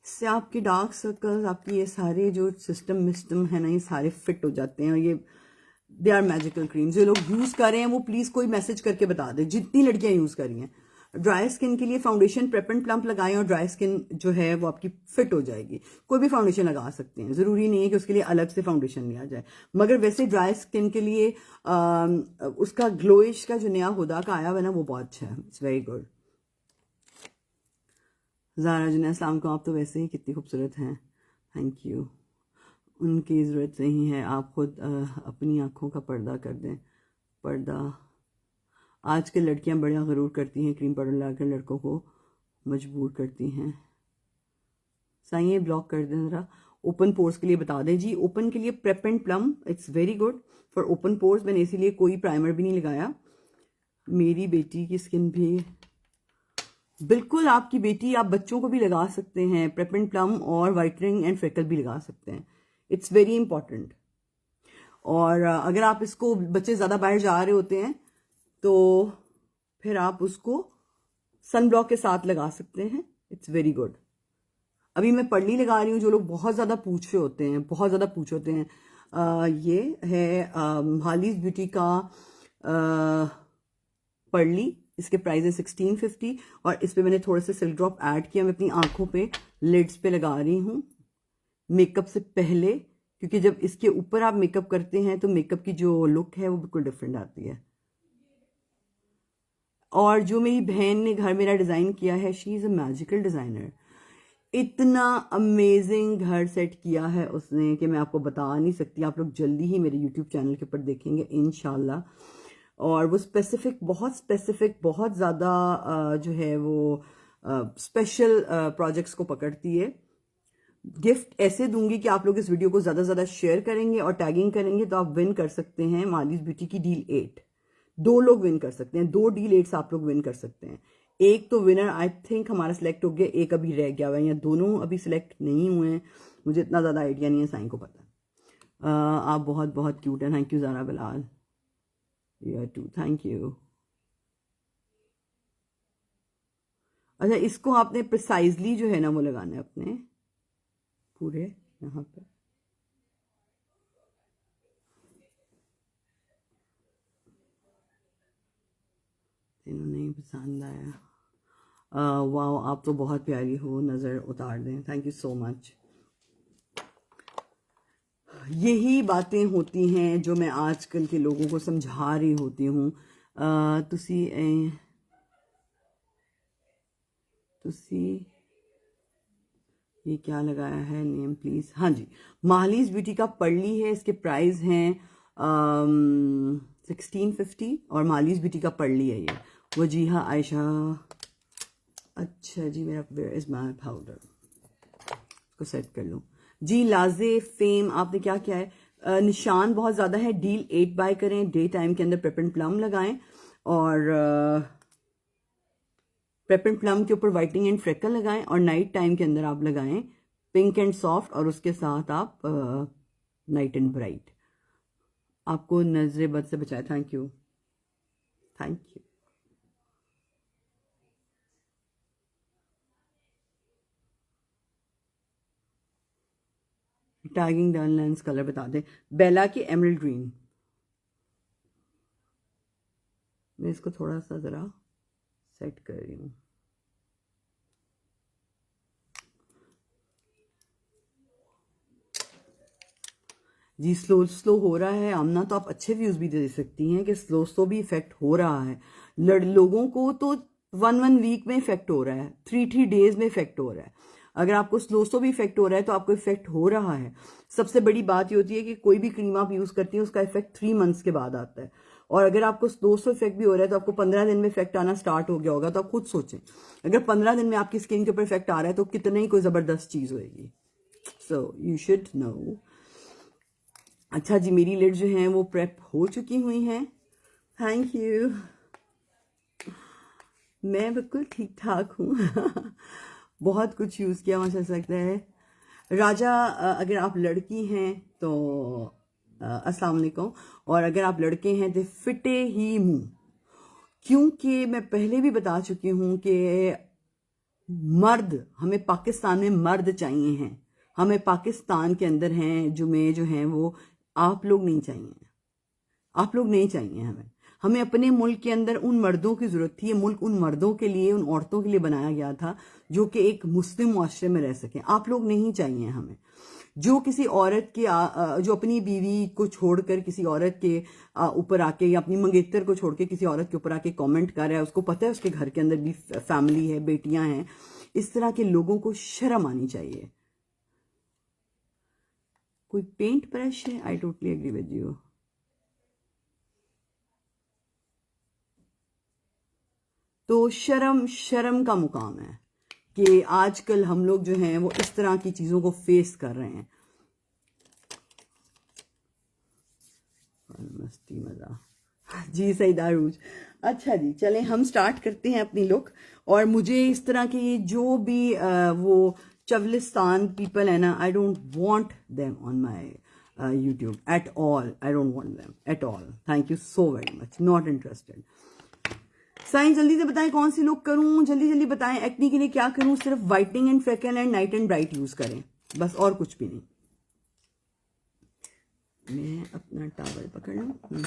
इससे आपके डार्क सर्कल्स, आपकी ये सारे जो सिस्टम मिस्टम है ना, ये सारे फिट हो जाते हैं। और ये दे आर मैजिकल क्रीम्स। जो लोग यूज़ कर रहे हैं वो प्लीज़ कोई मैसेज करके बता दें, जितनी लड़कियां यूज़ कर रही हैं। ड्राई स्किन के लिए फाउंडेशन प्रेप एंड प्लम्प लगाएं और ड्राई स्किन जो है वो आपकी फिट हो जाएगी। कोई भी फाउंडेशन लगा सकते हैं, ज़रूरी नहीं है कि उसके लिए अलग से फाउंडेशन लिया जाए, मगर वैसे ड्राई स्किन के लिए उसका ग्लोइश का जो नया हुदा का आया हुआ ना, वो बहुत अच्छा है, it's very good. Zara Junaid, अस्सलाम वालेकुम, आप तो वैसे ही कितनी खूबसूरत हैं, थैंक यू। उनकी ज़रूरत नहीं है, आप खुद अपनी आँखों का पर्दा कर दें। पर्दा आजकल लड़कियां बड़ा गरूर करती हैं, क्रीम पाउडर लगाकर लड़कों को मजबूर करती हैं। साईं ये ब्लॉक कर दें ज़रा। ओपन पोर्स के लिए बता दें जी, ओपन के लिए prep and plum it's very good for open pores. मैंने इसीलिए कोई प्राइमर भी नहीं लगाया। मेरी बेटी की स्किन भी बिल्कुल, आपकी बेटी, आप बच्चों को भी लगा सकते हैं प्रेप एंड प्लम, और वाइटनिंग एंड फ्रेकल भी लगा सकते हैं, इट्स वेरी इंपॉर्टेंट। और अगर आप इसको, बच्चे ज़्यादा बाहर जा रहे होते हैं तो फिर आप उसको सन ब्लॉक के साथ लगा सकते हैं, इट्स वेरी गुड। अभी मैं पर्ली लगा रही हूँ, जो लोग बहुत ज़्यादा पूछ रहे होते हैं, बहुत ज़्यादा पूछ होते हैं। ये है हालीज ब्यूटी का पर्ली, इसके प्राइस है 1650 और इस पे मैंने थोड़े से सिल्क ड्रॉप ऐड किया। मैं अपनी आंखों पे लिड्स पे लगा रही हूँ मेकअप से पहले, क्योंकि जब इसके ऊपर आप मेकअप करते हैं तो मेकअप की जो लुक है वो बिल्कुल डिफरेंट आती है। और जो मेरी बहन ने घर मेरा डिज़ाइन किया है, she is a magical designer. इतना अमेजिंग घर सेट किया है उसने कि मैं आपको बता नहीं सकती। आप लोग जल्दी ही मेरे यूट्यूब चैनल के ऊपर देखेंगे इंशाल्लाह। और वो बहुत स्पेसिफिक, बहुत ज़्यादा जो है वो स्पेशल प्रोजेक्ट्स को पकड़ती है। गिफ्ट ऐसे दूंगी कि आप लोग इस वीडियो को ज़्यादा से ज़्यादा शेयर करेंगे और टैगिंग करेंगे तो आप विन कर सकते हैं मालीज ब्यूटी की डील 8। 2 लोग विन कर सकते हैं, 2 डील 8 आप लोग विन कर सकते हैं। एक तो विनर आई थिंक हमारा सिलेक्ट हो गया, एक अभी रह गया हुआ है, या दोनों अभी सिलेक्ट नहीं हुए हैं, मुझे इतना ज़्यादा आइडिया नहीं है, साईं को पता है। आप बहुत बहुत क्यूट हैं, thank you Zara Bilal, you too, thank you. अच्छा, इसको आपने प्रिसाइजली जो है ना वो लगाना है अपने पूरे यहाँ पे। तीनों नहीं पसंद आया। वाह, आप तो बहुत प्यारी हो, नज़र उतार दें। Thank you so much. यही बातें होती हैं जो मैं आजकल के लोगों को समझा रही होती हूँ। तुसी ये क्या लगाया है नेम प्लीज? हाँ जी, माहलीज ब्यूटी का पर्ली है, इसके प्राइस हैं 1650 और माहलीज ब्यूटी का पर्ली है ये। वजीहा आयशा, अच्छा जी, मेरा वेयर इज माई पाउडर, इसको सेट कर लूँ जी। लाजे फेम आपने क्या किया है? निशान बहुत ज़्यादा है, डील 8 बाय करें, डे टाइम के अंदर प्रेप एंड प्लम लगाएं और प्रेप एंड प्लम के ऊपर वाइटनिंग एंड फ्रेकल लगाएं और नाइट टाइम के अंदर आप लगाएं पिंक एंड सॉफ्ट और उसके साथ आप नाइट एंड ब्राइट। आपको नजरे बद से बचाए। Thank you, thank you. Tagging done lens colour बता दें। बेला की एमरल्ड ग्रीन। मैं इसको थोड़ा सा ज़रा सेट कर रही हूँ। जी स्लो स्लो हो रहा है आमना, तो आप अच्छे व्यूज़ भी दे सकती हैं कि स्लो स्लो भी इफेक्ट हो रहा है। लोगों को तो 1 वीक में इफेक्ट हो रहा है, 3 डेज में इफेक्ट हो रहा है। अगर आपको स्लो स्लो भी इफेक्ट हो रहा है तो आपको इफेक्ट हो रहा है। सबसे बड़ी बात ये होती है कि कोई भी क्रीम आप यूज़ करती हैं उसका इफेक्ट 3 मंथ्स के बाद आता है, और अगर आपको स्लो स्लो इफेक्ट भी हो रहा है तो आपको 15 दिन में इफेक्ट आना स्टार्ट हो गया होगा। तो आप खुद सोचें, अगर 15 दिन में आपकी स्किन के ऊपर इफेक्ट आ रहा है तो कितनी ही कोई ज़बरदस्त चीज़ होगी। So you should know. अच्छा जी, मेरी लिड जो हैं वो प्रेप हो चुकी हुई हैं। थैंक यू, मैं बिल्कुल ठीक ठाक हूँ। बहुत कुछ यूज़ किया मुझे ऐसा लगता है। राजा, अगर आप लड़की हैं तो अस्सलाम वालेकुम, और अगर आप लड़के हैं तो फिटे ही मुंह, क्योंकि मैं पहले भी बता चुकी हूँ कि मर्द, हमें पाकिस्तान में मर्द चाहिए हैं, हमें पाकिस्तान के अंदर हैं जो हैं वो आप लोग नहीं चाहिए, आप लोग नहीं चाहिए हमें अपने मुल्क के अंदर उन मर्दों की ज़रूरत थी। ये मुल्क उन मर्दों के लिए, उन औरतों के लिए बनाया गया था जो कि एक मुस्लिम मुआशरे में रह सकें। आप लोग नहीं चाहिए हमें। जो किसी औरत के जो अपनी बीवी को छोड़कर किसी औरत के ऊपर आके, या अपनी मंगेतर को छोड़ के किसी औरत के ऊपर आके कमेंट कर रहा है, उसको पता है उसके घर के अंदर भी फैमिली है, बेटियां हैं, इस तरह के लोगों को शर्म आनी चाहिए। कोई पेंट ब्रश है? I totally agree with you. तो शर्म का मुकाम है कि आजकल हम लोग जो हैं वो इस तरह की चीज़ों को फेस कर रहे हैं। मस्ती मज़ा जी, सही दारूज। अच्छा जी, चलें हम स्टार्ट करते हैं अपनी लुक। और मुझे इस तरह के जो भी वो चवलिस्तान पीपल है ना, I don't want them on my YouTube at all. I don't want them at all. Thank you so very much, not interested. Sai जल्दी से बताएं कौन सी लुक करूं, जल्दी जल्दी बताएं। एक्नी के लिए क्या करूं? सिर्फ whitening and freckle and night and bright use करें, बस, और कुछ भी नहीं। मैं अपना टॉवल पकड़ लूं।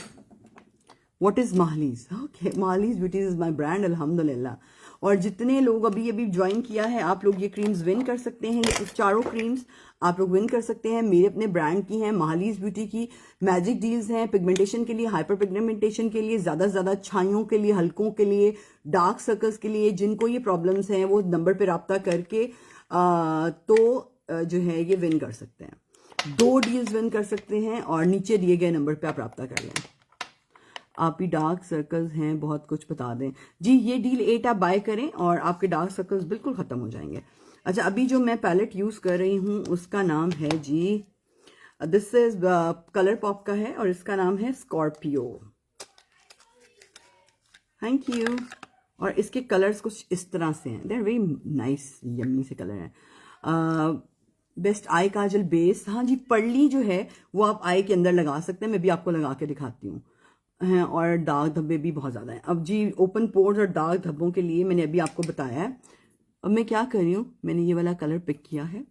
What is Mahlees? Okay, Mahlees beauties is my brand, अल्हम्दुलिल्लाह। और जितने लोग अभी ज्वाइन किया है, आप लोग ये क्रीम्स विन कर सकते हैं। ये चारों क्रीम्स आप लोग विन कर सकते हैं, मेरे अपने ब्रांड की हैं, माहलीज ब्यूटी की। मैजिक डील्स हैं पिगमेंटेशन के लिए, हाइपर पिगमेंटेशन के लिए, ज़्यादा से ज़्यादा छाइयों के लिए, हल्कों के लिए, डार्क सर्कल्स के लिए। जिनको ये प्रॉब्लम्स हैं वो नंबर पर रब्ता करके जो है ये विन कर सकते हैं। 2 डील्स विन कर सकते हैं और नीचे दिए गए नंबर पर आप रब्ता कर लें। आप भी डार्क सर्कल्स हैं, बहुत कुछ बता दें जी। ये डील 8 आप बाय करें और आपके डार्क सर्कल्स बिल्कुल ख़त्म हो जाएंगे। अच्छा, अभी जो मैं पैलेट यूज़ कर रही हूँ उसका नाम है जी, दिस इज कलर पॉप का है और इसका नाम है स्कॉर्पियो। Thank you. और इसके कलर्स कुछ इस तरह से हैं, they are very nice, yummy से कलर हैं। बेस्ट आई काजल बेस, हाँ जी। पर्ली जो है वो आप आई के अंदर लगा सकते हैं, मैं भी आपको लगा के दिखाती हूँ हैं। और दाग धब्बे भी बहुत ज़्यादा हैं। अब जी, ओपन पोर्स और दाग धब्बों के लिए मैंने अभी आपको बताया है। अब मैं क्या कर रही हूँ, मैंने ये वाला कलर पिक किया है।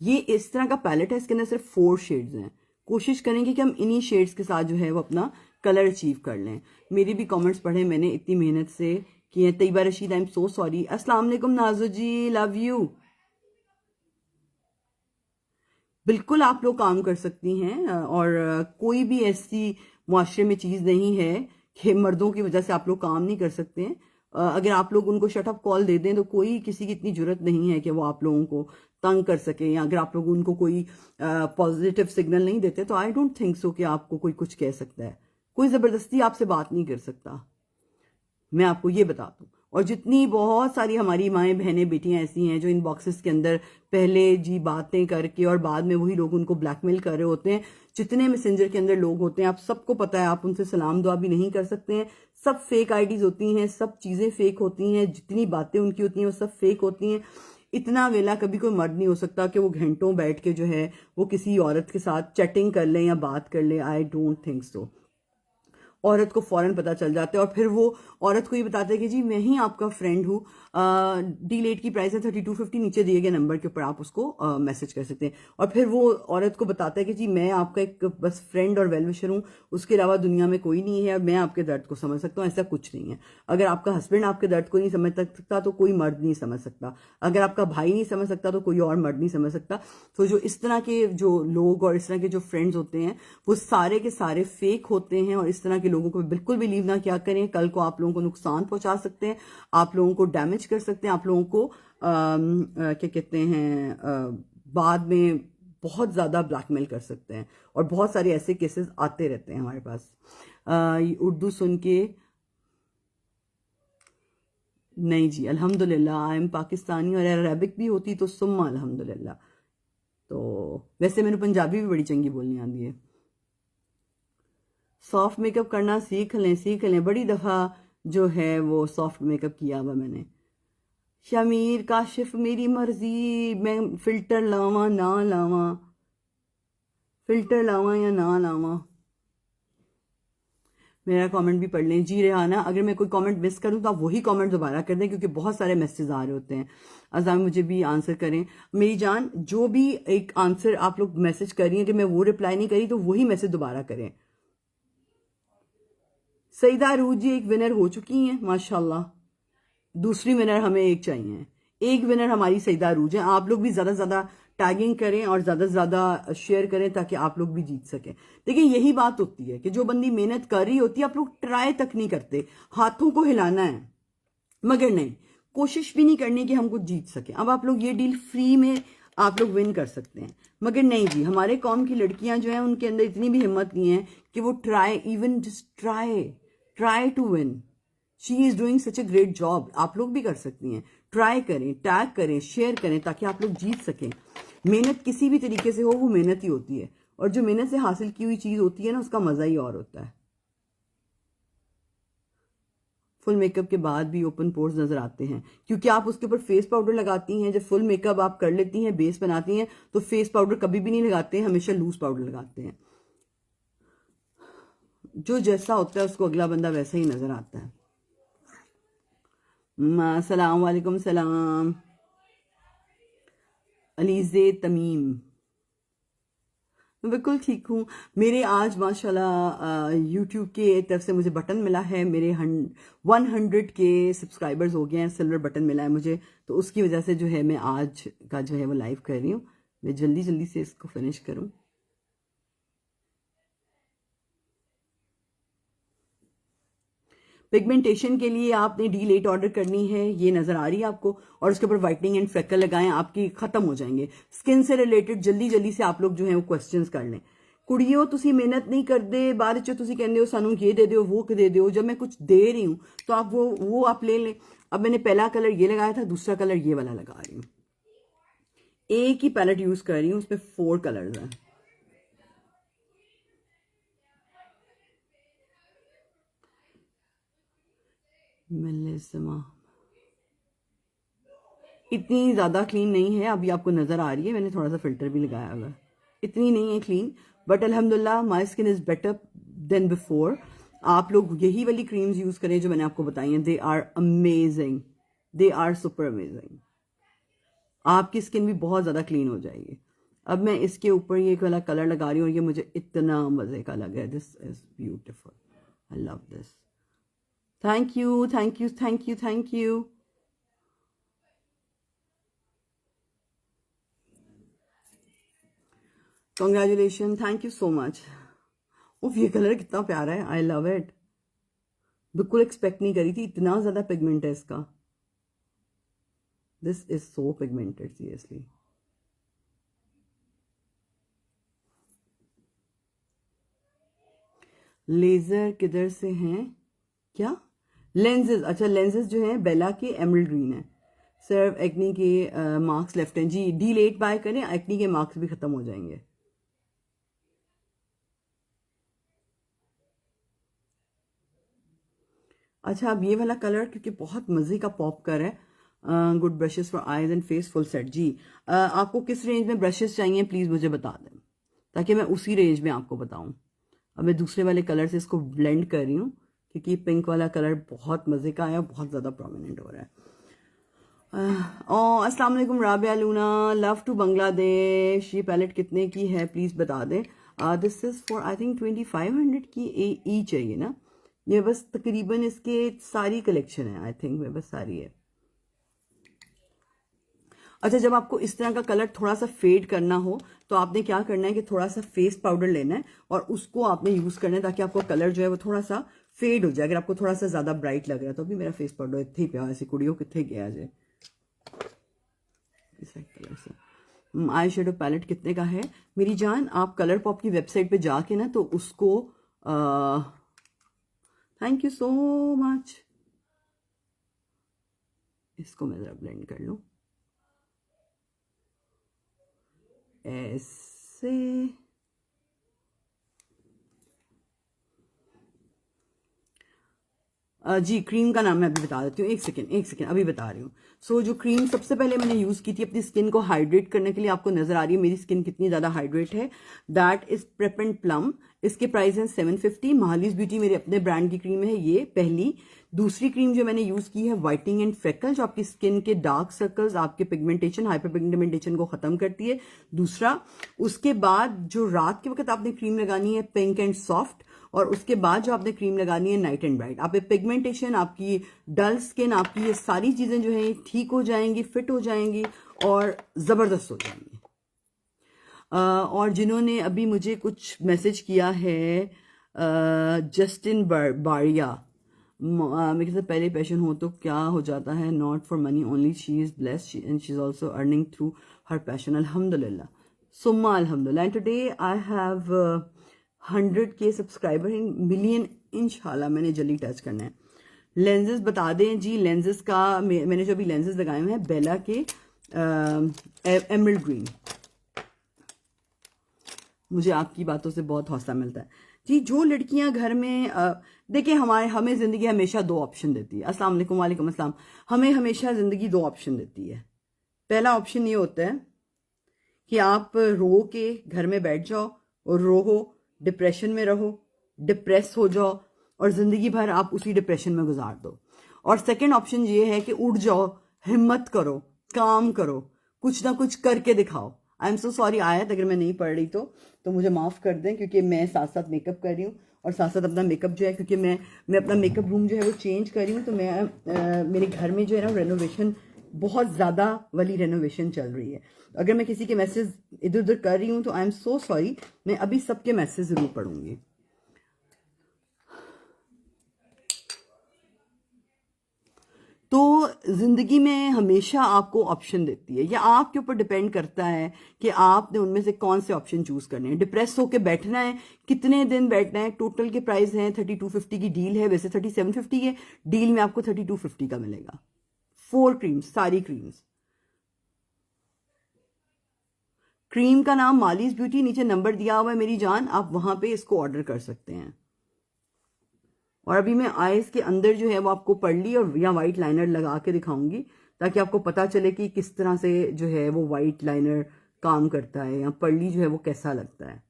ये इस तरह का पैलेट है, इसके अंदर सिर्फ 4 शेड्स हैं। कोशिश करेंगे कि हम इन्हीं शेड्स के साथ जो है वो अपना कलर अचीव कर लें। मेरे भी कमेंट्स पढ़े मैंने, इतनी मेहनत से किए हैं। Tayyaba Rashid, I am so sorry. अस्सलाम वालेकुम नाजो जी, लव यू। बिल्कुल आप लोग काम कर सकती हैं, और कोई भी ऐसी मुआशरे में चीज़ नहीं है कि मर्दों की वजह से आप लोग काम नहीं कर सकते हैं। अगर आप लोग उनको शट अप कॉल दे दें तो कोई किसी की इतनी जरूरत नहीं है कि वो आप लोगों को तंग कर सके, या अगर आप लोग उनको कोई पॉजिटिव सिग्नल नहीं देते तो आई डोंट थिंक सो कि आपको कोई कुछ कह सकता है। कोई ज़बरदस्ती आपसे बात नहीं कर सकता, मैं आपको ये बता दूं। और जितनी बहुत सारी हमारी माएँ बहनें बेटियां ऐसी हैं जो इन बॉक्सेस के अंदर पहले जी बातें करके और बाद में वही लोग उनको ब्लैकमेल कर रहे होते हैं। जितने मैसेंजर के अंदर लोग होते हैं, आप सबको पता है, आप उनसे सलाम दुआ भी नहीं कर सकते हैं। सब फेक आईडीज होती हैं, सब चीज़ें फेक होती हैं, जितनी बातें उनकी होती हैं वो सब फेक होती हैं। इतना वेला कभी कोई मर्द नहीं हो सकता कि वो घंटों बैठ के जो है वो किसी औरत के साथ चैटिंग कर ले या बात कर ले। I don't think so. औरत को फौरन पता चल जाता है, और फिर वो औरत को ये बताते हैं कि जी मैं ही आपका फ्रेंड हूँ, D-Late की प्राइस है 3250, नीचे दिए गए नंबर के ऊपर आप उसको मैसेज कर सकते हैं। और फिर वो औरत को बताता है कि जी मैं आपका एक बस फ्रेंड और वेलविशर हूँ, उसके अलावा दुनिया में कोई नहीं है, और मैं आपके दर्द को समझ सकता हूँ, ऐसा कुछ नहीं है। अगर आपका हस्बैंड आपके दर्द को नहीं समझ सकता तो कोई मर्द नहीं समझ सकता, अगर आपका भाई नहीं समझ सकता तो कोई और मर्द नहीं समझ सकता। तो जो इस तरह के जो लोग और इस तरह के जो फ्रेंड्स होते हैं वो सारे के सारे फेक होते हैं, और इस तरह के लोगों को बिल्कुल बिलीव ना क्या करें। कल को आप लोगों को नुकसान पहुंचा सकते हैं, आप लोगों को डैमेज कर सकते हैं, आप लोगों को क्या कहते हैं बाद में बहुत ज़्यादा ब्लैकमेल कर सकते हैं। और बहुत सारे ऐसे केसेस आते रहते हैं हमारे पास। उर्दू सुन के नहीं जी, अल्हम्दुलिल्लाह आई एम पाकिस्तानी, और अरबिक भी होती तो सुम्मा अल्हम्दुलिल्लाह। तो वैसे मैंने पंजाबी भी बड़ी चंगी बोलनी आती है। सॉफ्ट मेकअप करना सीख लें। बड़ी दफ़ा जो है वो सॉफ्ट मेकअप किया हुआ मैंने। शमीर काशिफ, मेरी मर्जी, मैं फिल्टर लावा ना लावा, फिल्टर लावा या ना लावा। मेरा कमेंट भी पढ़ लें जी। रेहाना, अगर मैं कोई कमेंट मिस करूं तो आप वही कमेंट दोबारा कर दें, क्योंकि बहुत सारे मैसेज आ रहे होते हैं। अज़ा मुझे भी आंसर करें मेरी जान, जो भी एक आंसर आप लोग मैसेज कर रही हैं, कि मैं वो रिप्लाई नहीं करी तो वही मैसेज दोबारा करें। सईदा रूज जी एक विनर हो चुकी हैं माशाल्लाह, दूसरी विनर हमें एक चाहिए। एक विनर हमारी सईदा रूज है। आप लोग भी ज़्यादा से ज़्यादा टैगिंग करें और ज़्यादा से ज़्यादा शेयर करें ताकि आप लोग भी जीत सकें। देखिए यही बात होती है कि जो बंदी मेहनत कर रही होती है, आप लोग ट्राई तक नहीं करते, हाथों को हिलाना है मगर नहीं, कोशिश भी नहीं करनी कि हम कुछ जीत सकें। अब आप लोग ये डील फ्री में आप लोग विन कर सकते हैं, मगर नहीं जी, हमारे कौम की लड़कियां जो हैं उनके अंदर इतनी भी हिम्मत नहीं है कि वो try, even just try to win. She is doing such a great job. आप लोग भी कर सकती हैं। ट्राई करें, टैग करें, शेयर करें ताकि आप लोग जीत सकें। मेहनत किसी भी तरीके से हो वो मेहनत ही होती है, और जो मेहनत से हासिल की हुई चीज होती है ना उसका मजा ही और होता है। फुल मेकअप के बाद भी ओपन पोर्स नजर आते हैं क्योंकि आप उसके ऊपर फेस पाउडर लगाती हैं। जब फुल मेकअप आप कर लेती हैं, बेस बनाती हैं, तो फेस पाउडर कभी भी नहीं लगाते हैं, हमेशा लूज पाउडर लगाते हैं। जो जैसा होता है उसको अगला बंदा वैसा ही नजर आता है। सलाम वालेकुम सलाम अलीज़े तमीम, मैं बिल्कुल ठीक हूँ। मेरे आज माशाल्लाह यूट्यूब के तरफ से मुझे बटन मिला है, मेरे 100 के सब्सक्राइबर्स हो गए हैं, सिल्वर बटन मिला है मुझे, तो उसकी वजह से जो है मैं आज का जो है वो लाइव कर रही हूँ। मैं जल्दी जल्दी से इसको फिनिश करूँ। पिगमेंटेशन के लिए आपने D-Late ऑर्डर करनी है, ये नजर आ रही है आपको, और उसके ऊपर व्हाइटनिंग एंड फ्रेकल लगाएं, आपकी खत्म हो जाएंगे। स्किन से रिलेटेड जल्दी जल्दी से आप लोग जो है वो क्वेश्चंस कर लें। कुड़ियों तुसी मेहनत नहीं करते, बाद च तुसी कहंदे हो सानू ये दे दो वो दे दो। जब मैं कुछ दे रही हूँ तो आप वो आप ले लें। अब मैंने पहला कलर ये लगाया था, दूसरा कलर ये वाला लगा रही हूँ। एक ही पैलेट यूज कर रही हूँ, उसमें 4 कलर्स हैं। इतनी ज़्यादा क्लीन नहीं है, अभी आपको नज़र आ रही है, मैंने थोड़ा सा फिल्टर भी लगाया हुआ है। इतनी नहीं है क्लीन, बट अल्हम्दुलिल्लाह my skin is better than before. आप लोग यही वाली क्रीम्स यूज़ करें जो मैंने आपको बताई हैं, they are amazing, they are super amazing. आपकी स्किन भी बहुत ज़्यादा क्लीन हो जाएगी। अब मैं इसके ऊपर ये वाला कलर लगा रही हूँ और ये मुझे इतना मज़े का लग रहा है। This is beautiful. I love this. Thank you, thank you, thank you, thank you. Congratulation, thank you so much. उफ, ये कलर कितना प्यारा है, आई लव इट. बिल्कुल एक्सपेक्ट नहीं करी थी, इतना ज्यादा पिगमेंट है इसका. This is so pigmented, seriously. लेजर किधर से हैं क्या? लेंसेज, अच्छा लेंसेज जो हैं बेला के एमरल्ड ग्रीन है. सिर्फ एक्नी के मार्क्स लेफ्ट हैं जी. डी लेट बाय करें, एक्नी के मार्क्स भी खत्म हो जाएंगे. अच्छा, अब ये वाला कलर क्योंकि बहुत मजे का पॉप कर है. Good brushes for eyes and face full set जी. आपको किस रेंज में ब्रशेस चाहिए प्लीज मुझे बता दें, ताकि मैं उसी रेंज में आपको बताऊं. अब मैं दूसरे वाले कलर से इसको ब्लेंड कर रही हूँ क्योंकि पिंक वाला कलर बहुत मजे का है, बहुत ज्यादा प्रोमिनेंट हो रहा है. अस्सलाम वालेकुम राबिया लूना, लव टू बांग्लादेश. ये पैलेट कितने की है प्लीज बता दें. This is for I think 2500 की ई चाहिए ना. ये बस तकरीबन इसके सारी कलेक्शन है, आई थिंक बस सारी है. अच्छा, जब आपको इस तरह का कलर थोड़ा सा फेड करना हो तो आपने क्या करना है कि थोड़ा सा फेस पाउडर लेना है और उसको आपने यूज करना है ताकि आपको कलर जो है वो थोड़ा सा फेड हो जाए. अगर आपको थोड़ा सा ज्यादा ब्राइट लग रहा है तो अभी मेरा फेस पाउडर इतने ही पे ऐसी कुड़ियों कितने गया जाए. इस कलर से आई शेडो पैलेट कितने का है मेरी जान. आप कलर पॉप की वेबसाइट पे जाके ना तो उसको थैंक यू सो मच. इसको मैं जरा ब्लेंड कर लूं ऐसे. जी, क्रीम का नाम मैं अभी बता देती हूँ. एक सेकेंड अभी बता रही हूँ. सो जो क्रीम सबसे पहले मैंने यूज की थी अपनी स्किन को हाइड्रेट करने के लिए, आपको नजर आ रही है मेरी स्किन कितनी ज्यादा हाइड्रेट है. That is prep and plum. इसके प्राइस हैं 750. महालीज ब्यूटी मेरे अपने ब्रांड की क्रीम है ये पहली. दूसरी क्रीम जो मैंने यूज की है वाइटनिंग एंड फ्रेकल, जो आपकी स्किन के डार्क सर्कल्स, आपके पिगमेंटेशन, हाइपर पिगमेंटेशन को खत्म करती है. दूसरा, उसके बाद जो रात के वक्त आपने क्रीम लगानी है पिंक एंड सॉफ्ट, और उसके बाद जो आपने क्रीम लगानी है नाइट एंड ब्राइट. आप पिगमेंटेशन, आपकी डल स्किन, आपकी ये सारी चीजें जो है ठीक हो जाएंगी, फिट हो जाएंगी और जबरदस्त हो जाएंगी. और जिन्होंने अभी मुझे कुछ मैसेज किया है, जस्टिन बारिया, मेरे से पहले पैशन हो तो क्या हो जाता है. Not for money only, she is blessed and she is also earning through her passion. अल्हम्दुलिल्लाह, सुम्मा अल्हम्दुलिल्लाह. And today I have 100K subscriber in million. इंशाल्लाह मैंने जल्दी टच करना है. लेंसेज बता दें जी. लेंसेज का मैंने जो अभी लेंसेज लगाए हुए हैं बेला के एमरल्ड ग्रीन. मुझे आपकी बातों से बहुत हौसला मिलता है जी. जो लड़कियां घर में देखिए, हमें जिंदगी हमेशा दो ऑप्शन देती है. अस्सलाम वालेकुम. वालेकुम अस्सलाम. हमें हमेशा जिंदगी दो ऑप्शन देती है. पहला ऑप्शन ये होता है कि आप रो के घर में बैठ जाओ और रोहो, डिप्रेशन में रहो, डिप्रेस हो जाओ और जिंदगी भर आप उसी डिप्रेशन में गुजार दो. और सेकंड ऑप्शन ये है कि उठ जाओ, हिम्मत करो, काम करो, कुछ ना कुछ करके दिखाओ. आई एम सो सॉरी आयत, अगर मैं नहीं पढ़ रही तो मुझे माफ कर दें, क्योंकि मैं साथ साथ मेकअप कर रही हूँ और साथ साथ अपना मेकअप जो है, क्योंकि मैं अपना मेकअप रूम जो है वो चेंज कर रही हूँ. तो मैं मेरे घर में जो है ना रेनोवेशन, बहुत ज्यादा वाली रेनोवेशन चल रही है. अगर मैं किसी के मैसेज इधर उधर कर रही हूँ तो आई एम सो सॉरी. मैं अभी सबके मैसेज जरूर पढ़ूंगी. तो जिंदगी में हमेशा आपको ऑप्शन देती है, या आपके ऊपर डिपेंड करता है कि आपने उनमें से कौन से ऑप्शन चूज करने हैं. डिप्रेस होके बैठना है, कितने दिन बैठना है. टोटल के प्राइस हैं 3250 की डील है, वैसे 3750 है. डील में आपको 3250 का मिलेगा. 4 क्रीम्स, सारी क्रीम्स. क्रीम का नाम मालीज ब्यूटी, नीचे नंबर दिया हुआ है मेरी जान, आप वहां पे इसको ऑर्डर कर सकते हैं. और अभी मैं आईज के अंदर जो है वो आपको पर्ली और या वाइट लाइनर लगा के दिखाऊंगी, ताकि आपको पता चले कि किस तरह से जो है वो वाइट लाइनर काम करता है, या पर्ली जो है वो कैसा लगता है.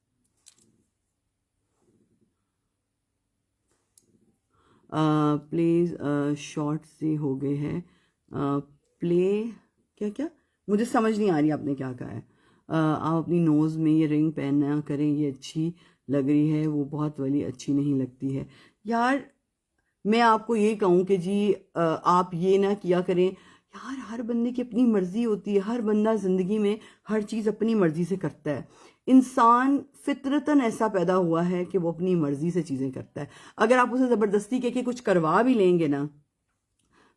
प्लीज शॉर्ट से हो गए हैं. प्ले क्या क्या मुझे समझ नहीं आ रही आपने क्या कहा है. आप अपनी नोज में ये रिंग पहनना करें, ये अच्छी लग रही है, वो बहुत वाली अच्छी नहीं लगती है यार मैं आपको ये कहूँ कि जी आप ये ना किया करें यार, हर बंदे की अपनी मर्जी होती है, हर बंदा जिंदगी में हर चीज़ अपनी मर्जी से करता है। इंसान फितरतन ऐसा पैदा हुआ है कि वो अपनी मर्जी से चीज़ें करता है। अगर आप उसे ज़बरदस्ती कह के कुछ करवा भी लेंगे ना,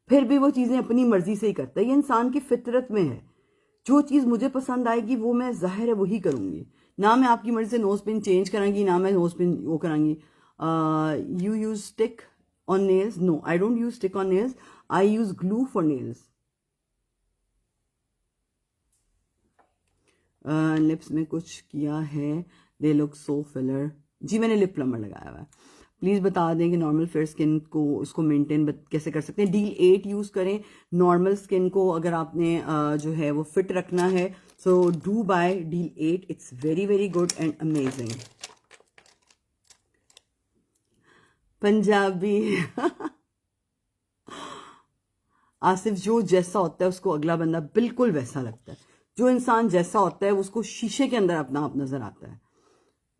फिर भी वो चीज़ें अपनी मर्जी से ही करता है। ये इंसान की फितरत में है। जो चीज़ मुझे पसंद आएगी वो मैं ज़ाहिर है वही करूँगी। ना मैं आपकी मर्जी से नोज पिन चेंज करांगी, ना मैं नोज पिन वो करांगी। You use stick on nails? No, I don't use stick on nails, I use glue for nails. Lips में कुछ किया है, दे लुक सो फिलर। जी मैंने लिप प्लमर लगाया हुआ है। प्लीज़ बता दें कि नॉर्मल फेयर स्किन को उसको मेंटेन कैसे कर सकते हैं। DEL8 यूज़ करें नॉर्मल स्किन को, अगर आपने जो है वो फिट रखना है। So do by DEL8, it's very very good and amazing. Punjabi Asif, जो जैसा होता है उसको अगला बंदा बिल्कुल वैसा लगता है। जो इंसान जैसा होता है उसको शीशे के अंदर अपना आप नजर आता है।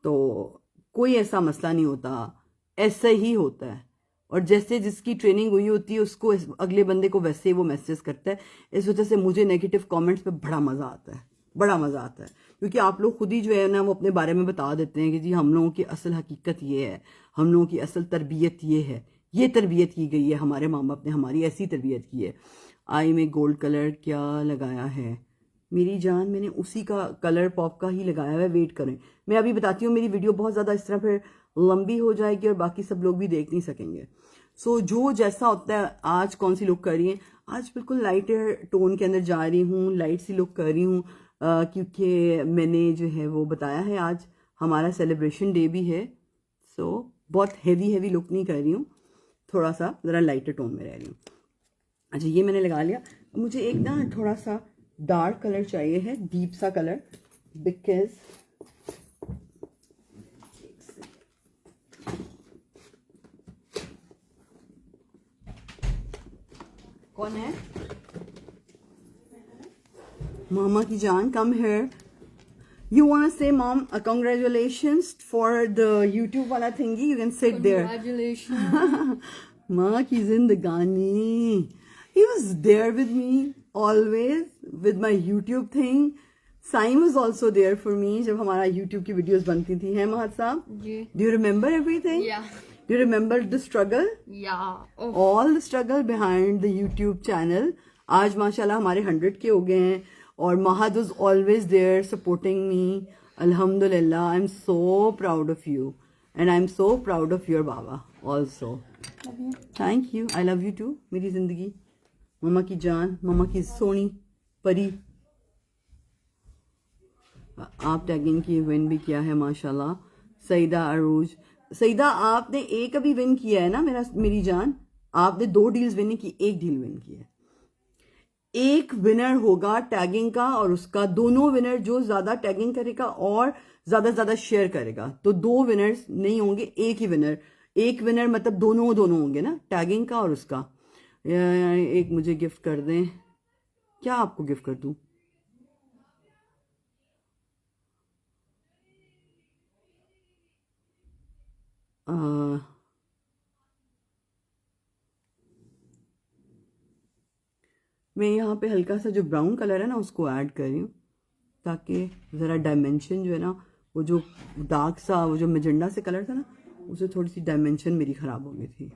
तो कोई ऐसा मसला नहीं होता, ऐसा ही होता है। और जैसे जिसकी ट्रेनिंग हुई होती है उसको अगले बंदे को वैसे ही वो मैसेज करता है। इस वजह से मुझे नेगेटिव कमेंट्स पे बड़ा मज़ा आता है, बड़ा मज़ा आता है, क्योंकि आप लोग खुद ही जो है ना वो अपने बारे में बता देते हैं कि जी हम लोगों की असल हकीकत ये है, हम लोगों की असल तरबियत ये है, ये तरबियत की गई है, हमारे माँ बाप ने हमारी ऐसी तरबियत की है। आई में गोल्ड कलर क्या लगाया है मेरी जान? मैंने उसी का कलर पॉप का ही लगाया हुआ है। वेट करें, मैं अभी बताती हूँ। मेरी वीडियो बहुत ज़्यादा इस तरह फिर लंबी हो जाएगी और बाकी सब लोग भी देख नहीं सकेंगे। सो जो जैसा होता है। आज कौन सी लुक कर रही है? आज बिल्कुल लाइट टोन के अंदर जा रही हूँ, लाइट सी लुक कर रही हूँ, क्योंकि मैंने जो है वो बताया है आज हमारा सेलिब्रेशन डे भी है। सो बहुत हैवी हैवी लुक नहीं कर रही हूँ, थोड़ा सा ज़रा लाइटर टोन में रह रही हूँ। अच्छा ये मैंने लगा लिया। मुझे एक ना थोड़ा सा डार्क कलर चाहिए है, डीप सा कलर, बिकॉज कौन है? मामा की जान, come here. You want to say, Mom, congratulations for the YouTube wala thingy? You can sit there. Congratulations. माँ की जिंदगानी. He was there with me always with my YouTube thing. Saim was also there for me जब हमारा YouTube की videos बनती थी, है महत साहब? जी. Do you remember everything? Yeah. Do you remember the struggle? Yeah. Oh. All the struggle behind the YouTube channel. आज माशाल्लाह हमारे 100 के हो गए हैं और Mahad was always there supporting me. Alhamdulillah, I'm so proud of you and I'm so proud of your Baba also. Love you. Thank you. I love you too. मेरी जिंदगी, मम्मा की जान, मम्मा की सोनी परी। आप टैगिंग की विन भी किया है माशाल्लाह। सईदा अरूज, सईदा आपने एक अभी विन किया है ना मेरी जान? आपने 2 डील्स विन नहीं की, 1 डील विन की है। एक विनर होगा टैगिंग का और उसका, दोनों विनर जो ज्यादा टैगिंग करेगा और ज्यादा शेयर करेगा, तो 2 विनर्स नहीं होंगे, एक ही विनर। एक विनर मतलब दोनों होंगे ना, टैगिंग का और उसका। एक मुझे गिफ्ट कर दें। क्या आपको गिफ्ट कर दूं? मैं यहाँ पे हल्का सा जो ब्राउन कलर है ना उसको ऐड कर रही हूँ, ताकि ज़रा डायमेंशन जो है ना, वो जो डार्क सा वो जो मेजेंडा से कलर था ना, उसे थोड़ी सी डायमेंशन मेरी ख़राब हो गई थी।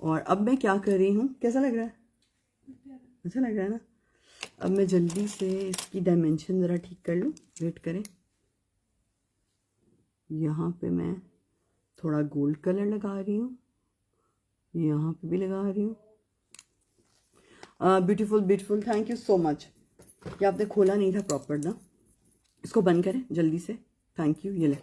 और अब मैं क्या कर रही हूँ, कैसा लग रहा है? अच्छा लग रहा है ना? अब मैं जल्दी से इसकी डायमेंशन ज़रा ठीक कर लूँ, वेट करें। यहाँ पे मैं थोड़ा गोल्ड कलर लगा रही हूँ, यहाँ पे भी लगा रही हूँ। Beautiful beautiful, thank you so much. ये आपने खोला नहीं था प्रॉपर ना, इसको बंद करें जल्दी से। Thank you. ये ले।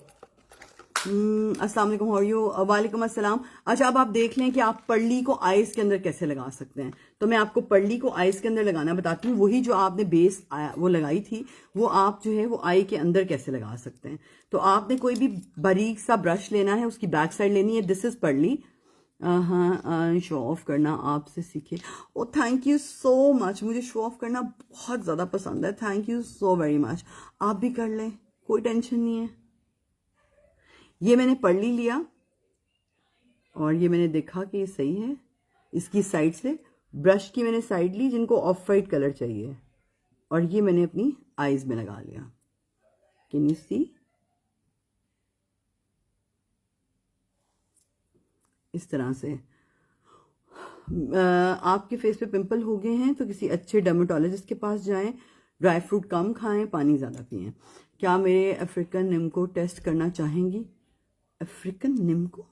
अस्सलाम वालेकुम, हाउ आर यू? वालेकुम अस्सलाम। अच्छा अब आप देख लें कि आप पर्ली को आइज के अंदर कैसे लगा सकते हैं। तो मैं आपको पर्ली को आइज के अंदर लगाना बताती हूँ। वही जो आपने बेस वो लगाई थी, वो आप जो है वो आई के अंदर कैसे लगा सकते हैं। तो आपने कोई भी बारीक सा ब्रश लेना है, उसकी बैक साइड लेनी है। This is pearly. हाँ, शो ऑफ करना आपसे सीखे। ओ थैंक यू सो मच, मुझे शो ऑफ करना बहुत ज़्यादा पसंद है। Thank you so very much. आप भी कर लें, कोई टेंशन नहीं है। ये मैंने पर्ली लिया और ये मैंने देखा कि ये सही है। इसकी साइड से ब्रश की मैंने साइड ली जिनको ऑफ वाइट कलर चाहिए, और ये मैंने अपनी आईज में लगा लिया। Can you see? इस तरह से। आपके फेस पे पिंपल हो गए हैं तो किसी अच्छे डर्मेटोलॉजिस्ट के पास जाएं, ड्राई फ्रूट कम खाएं, पानी ज़्यादा पिएं। क्या मेरे अफ्रीकन निम को टेस्ट करना चाहेंगी? अफ्रीकन निम को?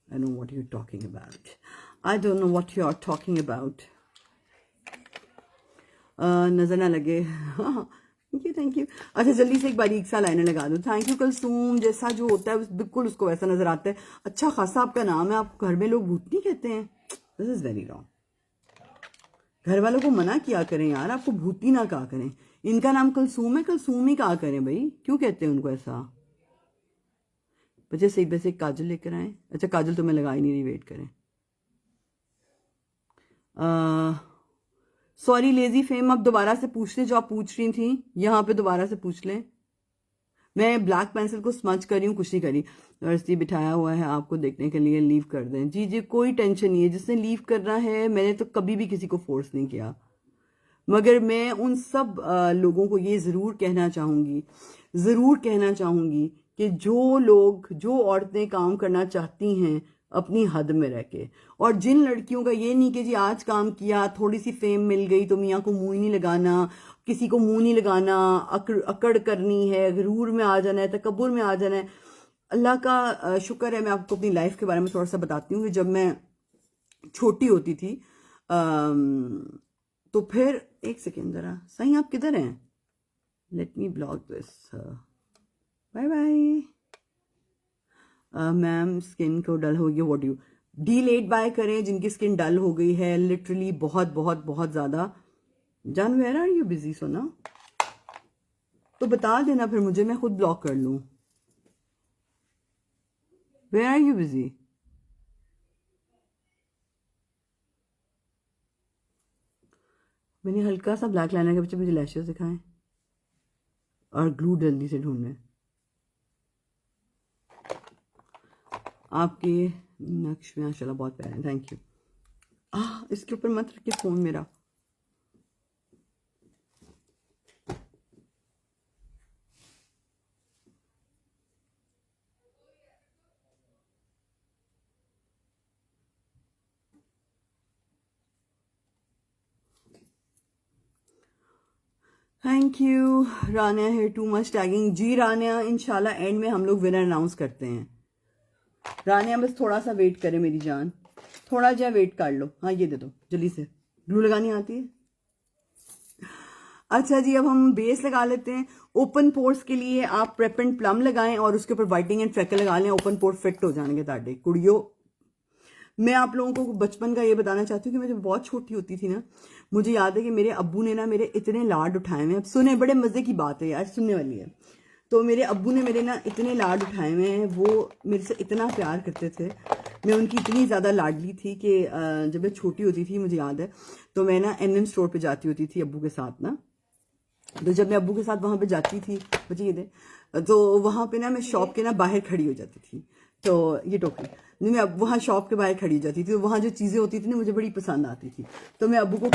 I know what you're talking about. I don't know what you're talking about. नजर ना लगे। Thank you. अच्छा जल्दी से एक बारीक सा लाइनर लगा दो। Thank you Kulsoom. जैसा जो होता है बिल्कुल उसको वैसा नजर आता है। अच्छा खासा आपका नाम है, आप घर में लोग भूतनी कहते हैं। This is very wrong. घर वालों को मना किया करें यार, आपको भूतनी ना कहा करें। इनका नाम कुलसूम है, कुलसूम ही कहा करें भाई, क्यों कहते हैं उनको ऐसा? बच्चे सही वैसे काजल लेकर आए। अच्छा काजल तो मैं लगा ही नहीं रही, वेट करें। सॉरी लेजी फेम, अब दोबारा से पूछ लें जो आप पूछ रही थी, यहाँ पे दोबारा से पूछ लें। मैं ब्लैक पेंसिल को स्मच कर रही हूँ, कुछ नहीं करी। यूनिवर्सिटी बिठाया हुआ है आपको देखने के लिए, लीव कर दें। जी जी कोई टेंशन नहीं है, जिसने लीव करना है, मैंने तो कभी भी किसी को फोर्स नहीं किया। मगर मैं उन सब लोगों को ये ज़रूर कहना चाहूँगी कि जो लोग, जो औरतें काम करना चाहती हैं अपनी हद में रह के, और जिन लड़कियों का ये नहीं कि जी आज काम किया, थोड़ी सी फेम मिल गई तो मियाँ को मुंह ही नहीं लगाना, किसी को मुंह नहीं लगाना, अकड़ करनी है, गरूर में आ जाना है, तकब्बुर में आ जाना है। अल्लाह का शुक्र है, मैं आपको अपनी लाइफ के बारे में थोड़ा सा बताती हूँ कि जब मैं छोटी होती थी तो फिर एक सेकेंड ज़रा, सही आप किधर हैं? Let me block this. Bye bye. Ma'am skin को डल हो गई, व्हाट यू डिलेट बाय करें जिनकी स्किन डल हो गई है, लिटरली बहुत बहुत बहुत ज़्यादा। जान वेयर आर यू बिजी सोना? तो बता देना फिर मुझे, मैं खुद ब्लॉक कर लूँ। Where are you busy? मैंने हल्का सा ब्लैक लाइनर के पीछे मुझे लैशेस दिखाएं और ग्लू जल्दी से ढूंढने। आपके नक्श में माशाल्लाह बहुत प्यारे हैं, थैंक यू। इसके ऊपर मत रखिए फोन मेरा। Thank you. रानिया है टू मच टैगिंग। जी रानिया, इंशाल्लाह एंड में हम लोग विनर अनाउंस करते हैं। रानिया बस थोड़ा सा वेट करे मेरी जान, थोड़ा जा वेट कर लो। हाँ ये दे दो जल्दी से, ग्लू लगानी आती है। अच्छा जी अब हम बेस लगा लेते हैं। ओपन पोर्स के लिए आप प्रेप एंड प्लम लगाएं और उसके ऊपर वाइटनिंग एंड फ्रेकल लगा लें, ओपन पोर फिट हो जाएंगे ताड़े कुड़ियों। मैं आप लोगों को बचपन का ये बताना चाहती हूँ कि मैं जब बहुत छोटी होती थी ना, मुझे याद है कि मेरे अब्बू ने ना मेरे इतने लाड उठाए हुए हैं। अब सुने, बड़े मजे की बात है यार, सुनने वाली है। तो मेरे अब्बू ने मेरे ना इतने लाड उठाए हुए हैं, वो मेरे से इतना प्यार करते थे, मैं उनकी इतनी ज़्यादा लाडली थी कि जब मैं छोटी होती थी मुझे याद है, तो मैं ना NM स्टोर पे जाती होती थी अब्बू के साथ ना। तो जब मैं अब्बू के साथ वहाँ पे जाती थी, बच्चे ये दे, तो वहाँ पे ना मैं शॉप के ना बाहर खड़ी हो जाती थी। तो ये टोकरी नहीं, मैं अब वहाँ शॉप के बाहर खड़ी हो जाती थी, तो वहाँ जो चीज़ें होती थी ना मुझे बड़ी पसंद आती थी। तो मैं अब्बू को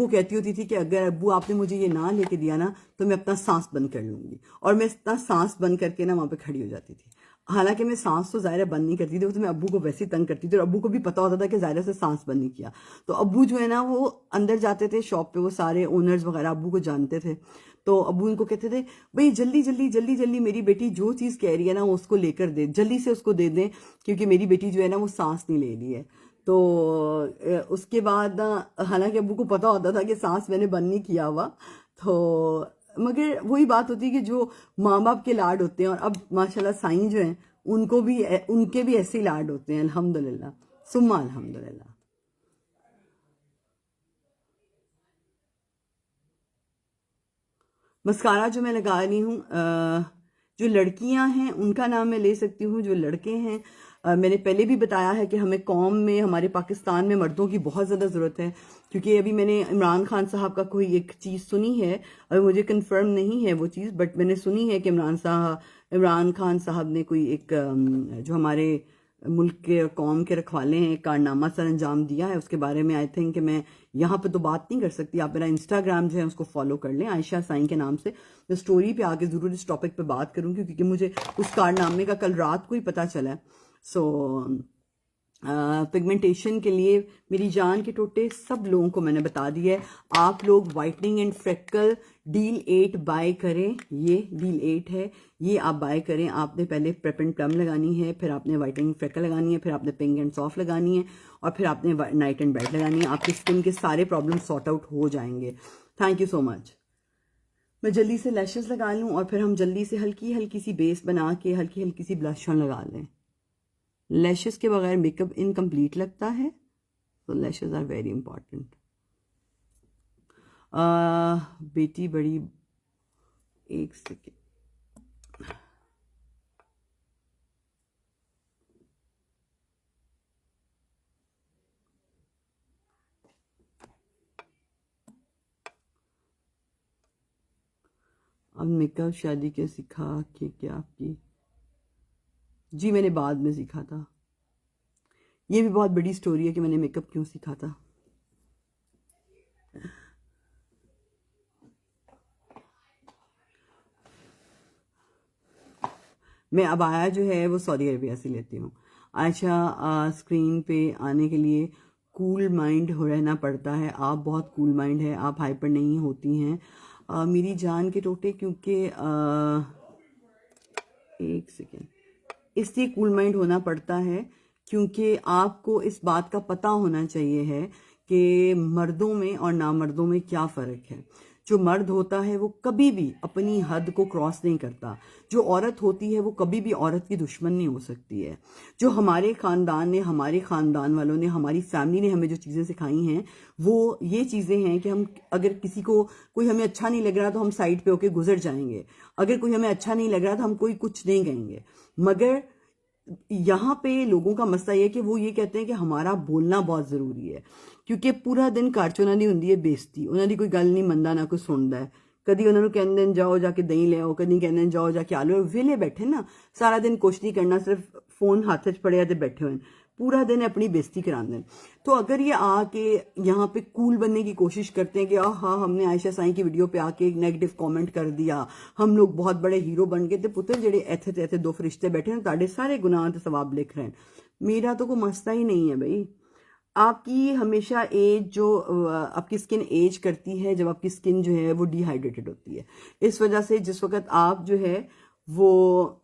कहती होती थी कि अगर अब्बू आपने मुझे ये ना लेके दिया ना तो मैं अपना सांस बंद कर लूंगी, और मैं इतना सांस बंद करके ना वहाँ पे खड़ी हो जाती थी। हालांकि मैं सांस तो ज़ाहिर बंद नहीं करती थी, तो मैं अब्बू को वैसे ही तंग करती थी, और अब्बू को भी पता होता था कि ज़ाहिर से सांस बंद नहीं किया। तो अब्बू जो है ना वो अंदर जाते थे शॉप पे, वो सारे ओनर्स वगैरह अब्बू को जानते थे। तो अब्बू इनको कहते थे भाई जल्दी जल्दी जल्दी जल्दी मेरी बेटी जो चीज़ कह रही है ना वो उसको लेकर दे, जल्दी से उसको दे दें, क्योंकि मेरी बेटी जो है ना वो सांस नहीं ले रही है। तो उसके बाद हालांकि अब्बू को पता होता था कि सांस मैंने बंद नहीं किया हुआ, तो मगर वही बात होती है कि जो माँ बाप के लाड होते हैं, और अब माशाल्लाह साईं जो हैं उनके भी ऐसे ही लाड होते हैं, अल्हम्दुलिल्लाह सुम्मा अल्हम्दुलिल्लाह। मस्कारा जो मैं लगा रही हूँ, जो लड़कियां हैं उनका नाम मैं ले सकती हूँ, जो लड़के हैं मैंने पहले भी बताया है कि हमें कौम में, हमारे पाकिस्तान में मर्दों की बहुत ज़्यादा ज़रूरत है। क्योंकि अभी मैंने इमरान खान साहब का कोई एक चीज़ सुनी है, और मुझे कंफर्म नहीं है वो चीज़, बट मैंने सुनी है कि इमरान साहब इमरान खान साहब ने कोई एक जो हमारे मुल्क के कौम के रखवाले हैं कारनामा सर अंजाम दिया है, उसके बारे में आई थिंक कि मैं यहाँ पे तो बात नहीं कर सकती। आप मेरा इंस्टाग्राम जो है उसको फॉलो कर लें, आयशा साईं के नाम से। मैं स्टोरी पे आके ज़रूर इस टॉपिक पे बात करूँगी, क्योंकि मुझे उस कारनामे का कल रात को ही पता चला है। सो पिगमेंटेशन के लिए मेरी जान के टोटे सब लोगों को मैंने बता दिया है। आप लोग whitening and freckle deal 8 buy करें, ये डील 8 है, ये आप बाय करें। आपने पहले प्रेप एंड प्लम लगानी है, फिर आपने वाइटनिंग फ्रेकल लगानी है, फिर आपने पिंक एंड सॉफ्ट लगानी है, और फिर आपने नाइट एंड ब्राइट लगानी है। आपकी स्किन के सारे प्रॉब्लम सॉर्ट आउट हो जाएंगे। Thank you so much. मैं जल्दी से लैशेस लगा लूँ और फिर हम जल्दी से हल्की हल्की सी बेस बना के हल्की हल्की सी ब्लश ऑन लगा लें। लैशेस के बगैर मेकअप इनकम्प्लीट लगता है, तो लैशेस आर वेरी इंपॉर्टेंट। बेटी बड़ी, एक सेकेंड, अब मेकअप शादी के सिखा के क्या आपकी? जी मैंने बाद में सीखा था। ये भी बहुत बड़ी स्टोरी है कि मैंने मेकअप क्यों सीखा था। मैं अबाया जो है वो सऊदी अरेबिया से लेती हूँ। आयशा, स्क्रीन पे आने के लिए कूल माइंड हो रहना पड़ता है। आप बहुत कूल माइंड है, आप हाइपर नहीं होती हैं मेरी जान के टोटे, क्योंकि एक सेकेंड, इसलिए कूल माइंड होना पड़ता है क्योंकि आपको इस बात का पता होना चाहिए है कि मर्दों में और नामर्दों में क्या फ़र्क है। जो मर्द होता है वो कभी भी अपनी हद को क्रॉस नहीं करता। जो औरत होती है वो कभी भी औरत की दुश्मन नहीं हो सकती है। जो हमारे ख़ानदान ने, हमारे ख़ानदान वालों ने, हमारी फैमिली ने हमें जो चीज़ें सिखाई हैं वो ये चीज़ें हैं कि हम अगर किसी को कोई हमें अच्छा नहीं लग रहा तो हम साइड पे होके गुजर जाएंगे। अगर कोई हमें अच्छा नहीं लग रहा तो हम कोई कुछ नहीं कहेंगे। मगर यहाँ पे लोगों का मसला ये कि वो ये कहते हैं कि हमारा बोलना बहुत ज़रूरी है, क्योंकि पूरा दिन घर च उन्होंने होंदी है बेइज्जती। उन्होंने कोई गल नहीं मनता, ना कोई सुनता है। कदी उन्होंने कहते हैं जाओ जाके दही ले आओ, कदी कहते हैं जाओ जाके आलू। वेले बैठे ना, सारा दिन कुछ नहीं करना, सिर्फ फोन हाथ च फड़िया ते बैठे हुए, पूरा दिन अपनी बेइज्जती कराते हैं। तो अगर ये आके यहाँ पे कूल बनने की कोशिश करते हैं कि हाँ हमने आयशा साईं की वीडियो पे आके एक नेगेटिव कमेंट कर दिया, हम लोग बहुत बड़े हीरो बन गए, तो पुत्र जेडे इथे ते इथे दो फरिश्ते बैठे हैं ताड़े सारे गुनाह ते सवाब लिख रहे हैं। मेरा तो कोई मसला ही नहीं है भाई। आपकी हमेशा एज जो आपकी स्किन एज करती है जब आपकी स्किन जो है वो डिहाइड्रेटेड होती है। इस वजह से जिस वक्त आप जो है वो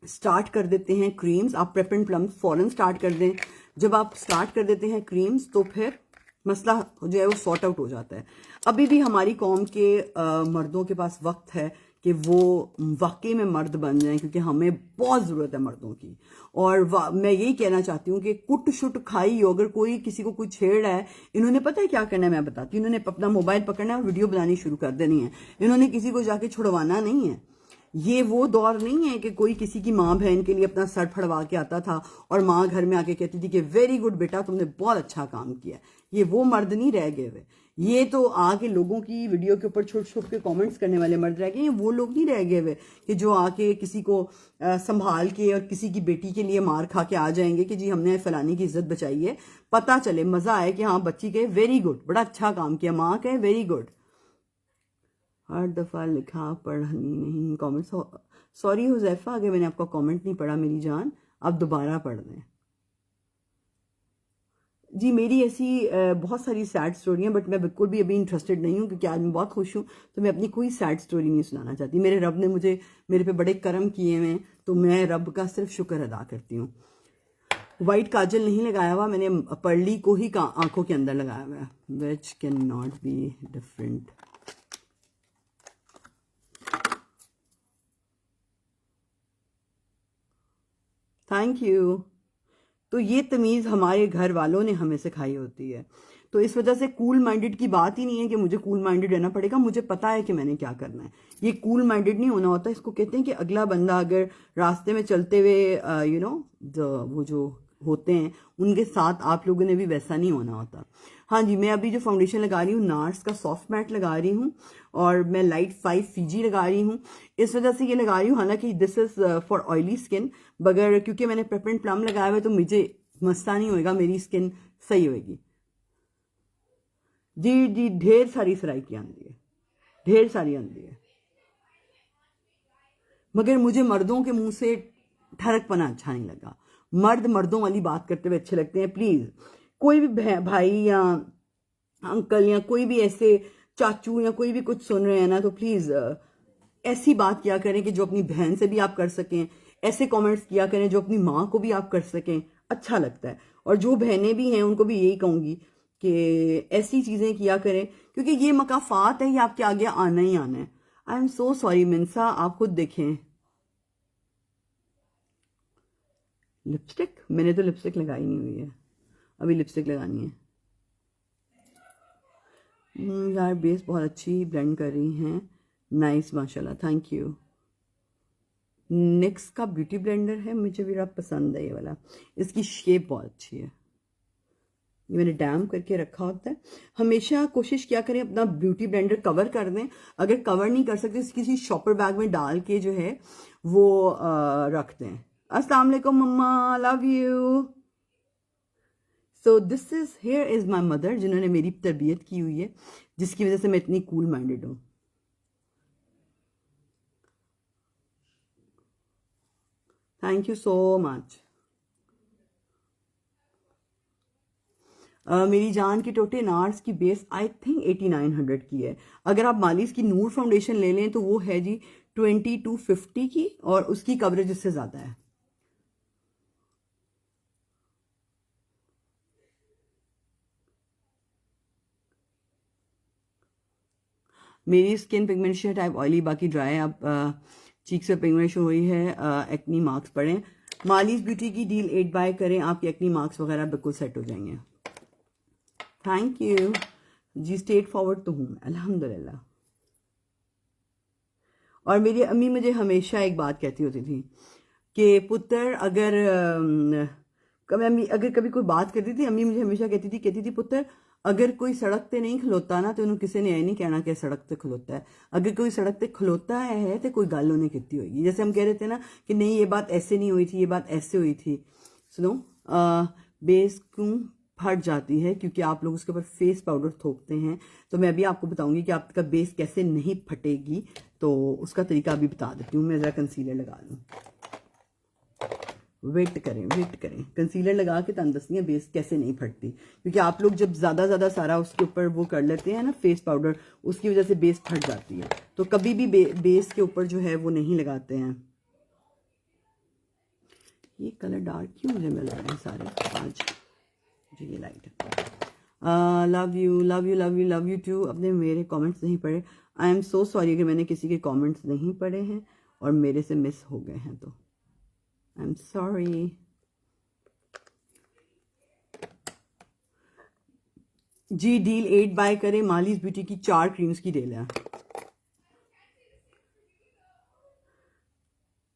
स्टार्ट कर देते हैं क्रीम्स, आप प्रेप एंड प्लम फौरन स्टार्ट कर दें। जब आप स्टार्ट कर देते हैं क्रीम्स तो फिर मसला जो है वो सॉर्ट आउट हो जाता है। अभी भी हमारी कौम के मर्दों के पास वक्त है कि वो वाकई में मर्द बन जाएं, क्योंकि हमें बहुत ज़रूरत है मर्दों की। और मैं यही कहना चाहती हूँ कि कुट शुट खाई हो, अगर कोई किसी को कुछ छेड़ रहा है, इन्होंने पता है क्या करना है, मैं बताती हूँ। इन्होंने अपना मोबाइल पकड़ना है और वीडियो बनानी शुरू कर देनी है। इन्होंने किसी को जाके छुड़वाना नहीं है। ये वो दौर नहीं है कि कोई किसी की माँ बहन के लिए अपना सर फड़वा के आता था और माँ घर में आके कहती थी कि वेरी गुड बेटा तुमने बहुत अच्छा काम किया। ये वो मर्द नहीं रह गए हुए। ये तो आके लोगों की वीडियो के ऊपर छुप छुप के कमेंट्स करने वाले मर्द रह गए। ये वो लोग नहीं रह गए हुए कि जो आके किसी को संभाल के और किसी की बेटी के लिए मार खा के आ जाएंगे कि जी हमने फलानी की इज्जत बचाई है। पता चले, मजा आए कि हाँ बच्ची कहे वेरी गुड, बड़ा अच्छा काम किया, माँ कहे वेरी गुड। हर दफ़ा लिखा पढ़नी नहीं कमेंट। सॉरी हुजैफा अगर मैंने आपका कमेंट नहीं पढ़ा मेरी जान, आप दोबारा पढ़ दें। जी मेरी ऐसी बहुत सारी सैड स्टोरी हैं, बट मैं बिल्कुल भी अभी इंटरेस्टेड नहीं हूँ, क्योंकि आज मैं बहुत खुश हूँ, तो मैं अपनी कोई सैड स्टोरी नहीं सुनाना चाहती। मेरे रब ने मेरे पे बड़े करम किए हैं, तो मैं रब का सिर्फ शुक्र अदा करती हूँ। वाइट काजल नहीं लगाया हुआ मैंने, पर्ली को ही आंखों के अंदर लगाया हुआ है, which can not be different. Thank you. तो ये तमीज़ हमारे घर वालों ने हमें सिखाई होती है। तो इस वजह से कूल माइंडेड की बात ही नहीं है कि मुझे कूल माइंडेड रहना पड़ेगा, मुझे पता है कि मैंने क्या करना है। ये कूल माइंडेड नहीं होना होता। इसको कहते हैं कि अगला बंदा अगर रास्ते में चलते हुए वो जो होते हैं उनके साथ आप लोगों ने भी वैसा नहीं होना होता। हाँ जी, मैं अभी जो फाउंडेशन लगा रही हूँ नार्स का सॉफ्ट मैट लगा रही हूँ और मैं लाइट 5 फीजी लगा रही हूँ। इस वजह से ये लगा रही हूँ, हालांकि this is for oily skin, मगर क्योंकि मैंने पेप एंड प्लम लगाया हुआ है तो मुझे मसला नहीं होएगा, मेरी स्किन सही होएगी। जी जी, ढेर सारी सराइकी आंदी है, ढेर सारी आंदी है, मगर मुझे मर्दों के मुंह से ठरकपना अच्छा नहीं लगा। मर्द मर्दों वाली बात करते हुए अच्छे लगते हैं। प्लीज कोई भी भाई या अंकल या कोई भी ऐसे चाचू या कोई भी कुछ सुन रहे हैं ना, तो प्लीज ऐसी बात किया करें कि जो अपनी बहन से भी आप कर सकें, ऐसे कमेंट्स किया करें जो अपनी माँ को भी आप कर सकें, अच्छा लगता है। और जो बहनें भी हैं उनको भी यही कहूंगी कि ऐसी चीजें किया करें, क्योंकि ये मकाफात है, ये आपके आगे आना ही आना है। आई एम सो सॉरी मिनसा, आप खुद देखें। लिपस्टिक, मैंने तो लिपस्टिक लगाई नहीं हुई है, अभी लिपस्टिक लगानी है। यार बेस बहुत अच्छी ब्लेंड कर रही हैं, नाइस माशाल्लाह, थैंक यू। निक्स का ब्यूटी ब्लेंडर है, मुझे भी बड़ा पसंद है ये वाला, इसकी शेप बहुत अच्छी है। ये मैंने डैम करके रखा होता है। हमेशा कोशिश किया करें अपना ब्यूटी ब्लेंडर कवर कर दें, अगर कवर नहीं कर सकते तो किसी शॉपर बैग में डाल के जो है वो रख दें। अस्सलाम वालेकुम मम्मा, love you. So this is here is my mother, जिन्होंने मेरी तरबियत की हुई है, जिसकी वजह से मैं इतनी कूल माइंडेड हूँ। Thank you so much. मेरी जान की टोटे नार्स की बेस आई थिंक 8900 की है। अगर आप मालिस की नूर फाउंडेशन ले लें तो वो है जी 2250 की, और उसकी कवरेज इससे ज्यादा है। मेरी स्किन पिगमेंटेशन टाइप ऑयली, बाकी ड्राई। अब चीक्स पे पिगमेंटेशन हुई है, एक्नी मार्क्स पड़े। मालिस ब्यूटी की डील 8 बाय करें, आपके एक्नी मार्क्स वगैरह बिल्कुल सेट हो जाएंगे। Thank you ji, straightforward तो हूँ अल्हम्दुलिल्लाह। और मेरी अम्मी मुझे हमेशा एक बात कहती होती थी कि पुत्र अगर कभी कोई बात करती थी, अम्मी मुझे हमेशा कहती थी पुत्र अगर कोई सड़क पे नहीं खलोता ना तो उन्होंने किसी ने यह नहीं कहना कि सड़क पे खलोता है। अगर कोई सड़क पे खलोता है तो कोई गल उन्हें कितनी होगी। जैसे हम कह रहे थे ना कि नहीं ये बात ऐसे नहीं हुई थी, ये बात ऐसे हुई थी। सुनो, बेस क्यों फट जाती है? क्योंकि आप लोग उसके ऊपर फेस पाउडर थोपते हैं। तो मैं अभी आपको बताऊंगी कि आपका बेस कैसे नहीं फटेगी, तो उसका तरीका अभी बता देती हूँ। मैं जरा कंसीलर लगा लूँ, वेट करें कंसीलर लगा के तन दसनी है बेस कैसे नहीं फटती। क्योंकि आप लोग जब ज़्यादा सारा उसके ऊपर वो कर लेते हैं ना फेस पाउडर, उसकी वजह से बेस फट जाती है। तो कभी भी बेस के ऊपर जो है वो नहीं लगाते हैं। ये कलर डार्क क्यों मुझे मिल रहे हैं सारे आज? जी ये लाइट। Love you to. अपने मेरे कमेंट्स नहीं पढ़े, आई एम सो सॉरी अगर मैंने किसी के कमेंट्स नहीं पढ़े हैं और मेरे से मिस हो गए हैं तो I am sorry. Ji deal 8 buy करें, मालिस ब्यूटी की 4 क्रीम्स की डील है।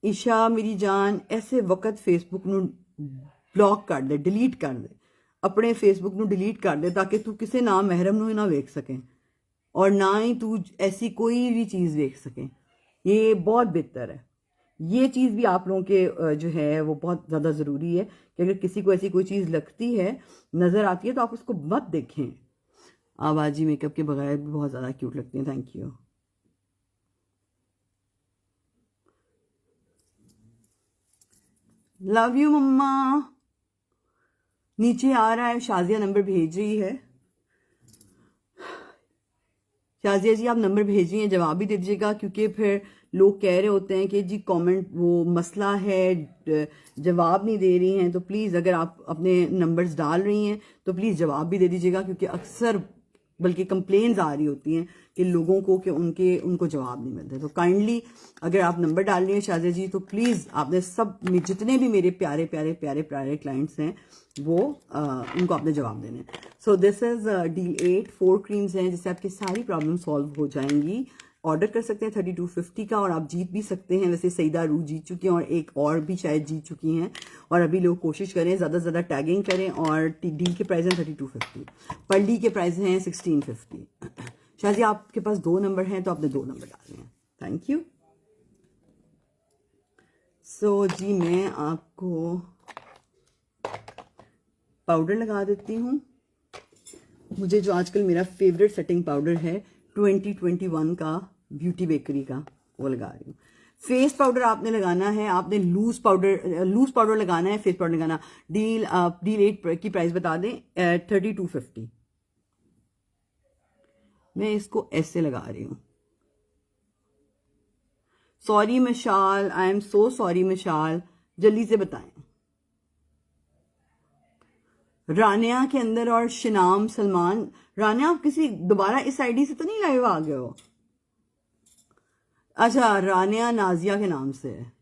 ईशा मेरी जान, ऐसे वक्त फेसबुक ਨੂੰ ब्लॉक कर दे, डिलीट कर दे, अपने फेसबुक ਨੂੰ डिलीट कर दे ताकि तू किसी ना महरम ਨੂੰ ना वेख सके और ना ही तू ऐसी कोई भी चीज़ देख सके। ये बहुत बेहतर है। ये चीज़ भी आप लोगों के जो है वो बहुत ज़्यादा ज़रूरी है कि अगर किसी को ऐसी कोई चीज़ लगती है, नज़र आती है, तो आप उसको मत देखें। आवाजी मेकअप के बगैर भी बहुत ज़्यादा क्यूट लगती हैं। Thank you. लव यू मम्मा। नीचे आ रहा है, शाजिया नंबर भेज रही है। शाजिया जी आप नंबर भेजिए, जवाब भी दे दीजिएगा, क्योंकि फिर लोग कह रहे होते हैं कि जी कमेंट वो मसला है, जवाब नहीं दे रही हैं। तो प्लीज़ अगर आप अपने नंबर्स डाल रही हैं तो प्लीज़ जवाब भी दे दीजिएगा, क्योंकि अक्सर बल्कि कंप्लेंट्स आ रही होती हैं कि लोगों को कि उनको जवाब नहीं मिलते। तो काइंडली अगर आप नंबर डाल रही हैं शाजिया जी, तो प्लीज़ आपने सब जितने भी मेरे प्यारे प्यारे प्यारे प्यारे क्लाइंट्स हैं वो उनको आपने जवाब देने हैं। So this is deal 8, 4 creams हैं जिससे आपकी सारी प्रॉब्लम सॉल्व हो जाएंगी। ऑर्डर कर सकते हैं 3250 का, और आप जीत भी सकते हैं। वैसे सईदा रू जीत चुकी हैं और एक और भी शायद जीत चुकी हैं, और अभी लोग कोशिश करें ज़्यादा से ज़्यादा टैगिंग करें। और डील के प्राइस हैं 3250, पर डी के प्राइस हैं 1650। शायद आपके पास 2 नंबर हैं तो आपने 2 नंबर डाले हैं। Thank you. सो जी मैं आपको पाउडर लगा देती हूँ। मुझे जो आजकल मेरा फेवरेट सेटिंग पाउडर है 2021 का ब्यूटी बेकरी का, वो लगा रही हूँ। फेस पाउडर आपने लगाना है, आपने लूज पाउडर लगाना है, फेस पाउडर लगाना। डील 8 की प्राइस बता दें 3250। मैं इसको ऐसे लगा रही हूँ। Sorry Mishal, I am so sorry Mishal, जल्दी से बताएं। रानिया के अंदर और शिनाम सलमान। रानिया आप किसी दोबारा इस आईडी से तो नहीं लाइव आ गए हो? अच्छा, रानिया नाजिया के नाम से है।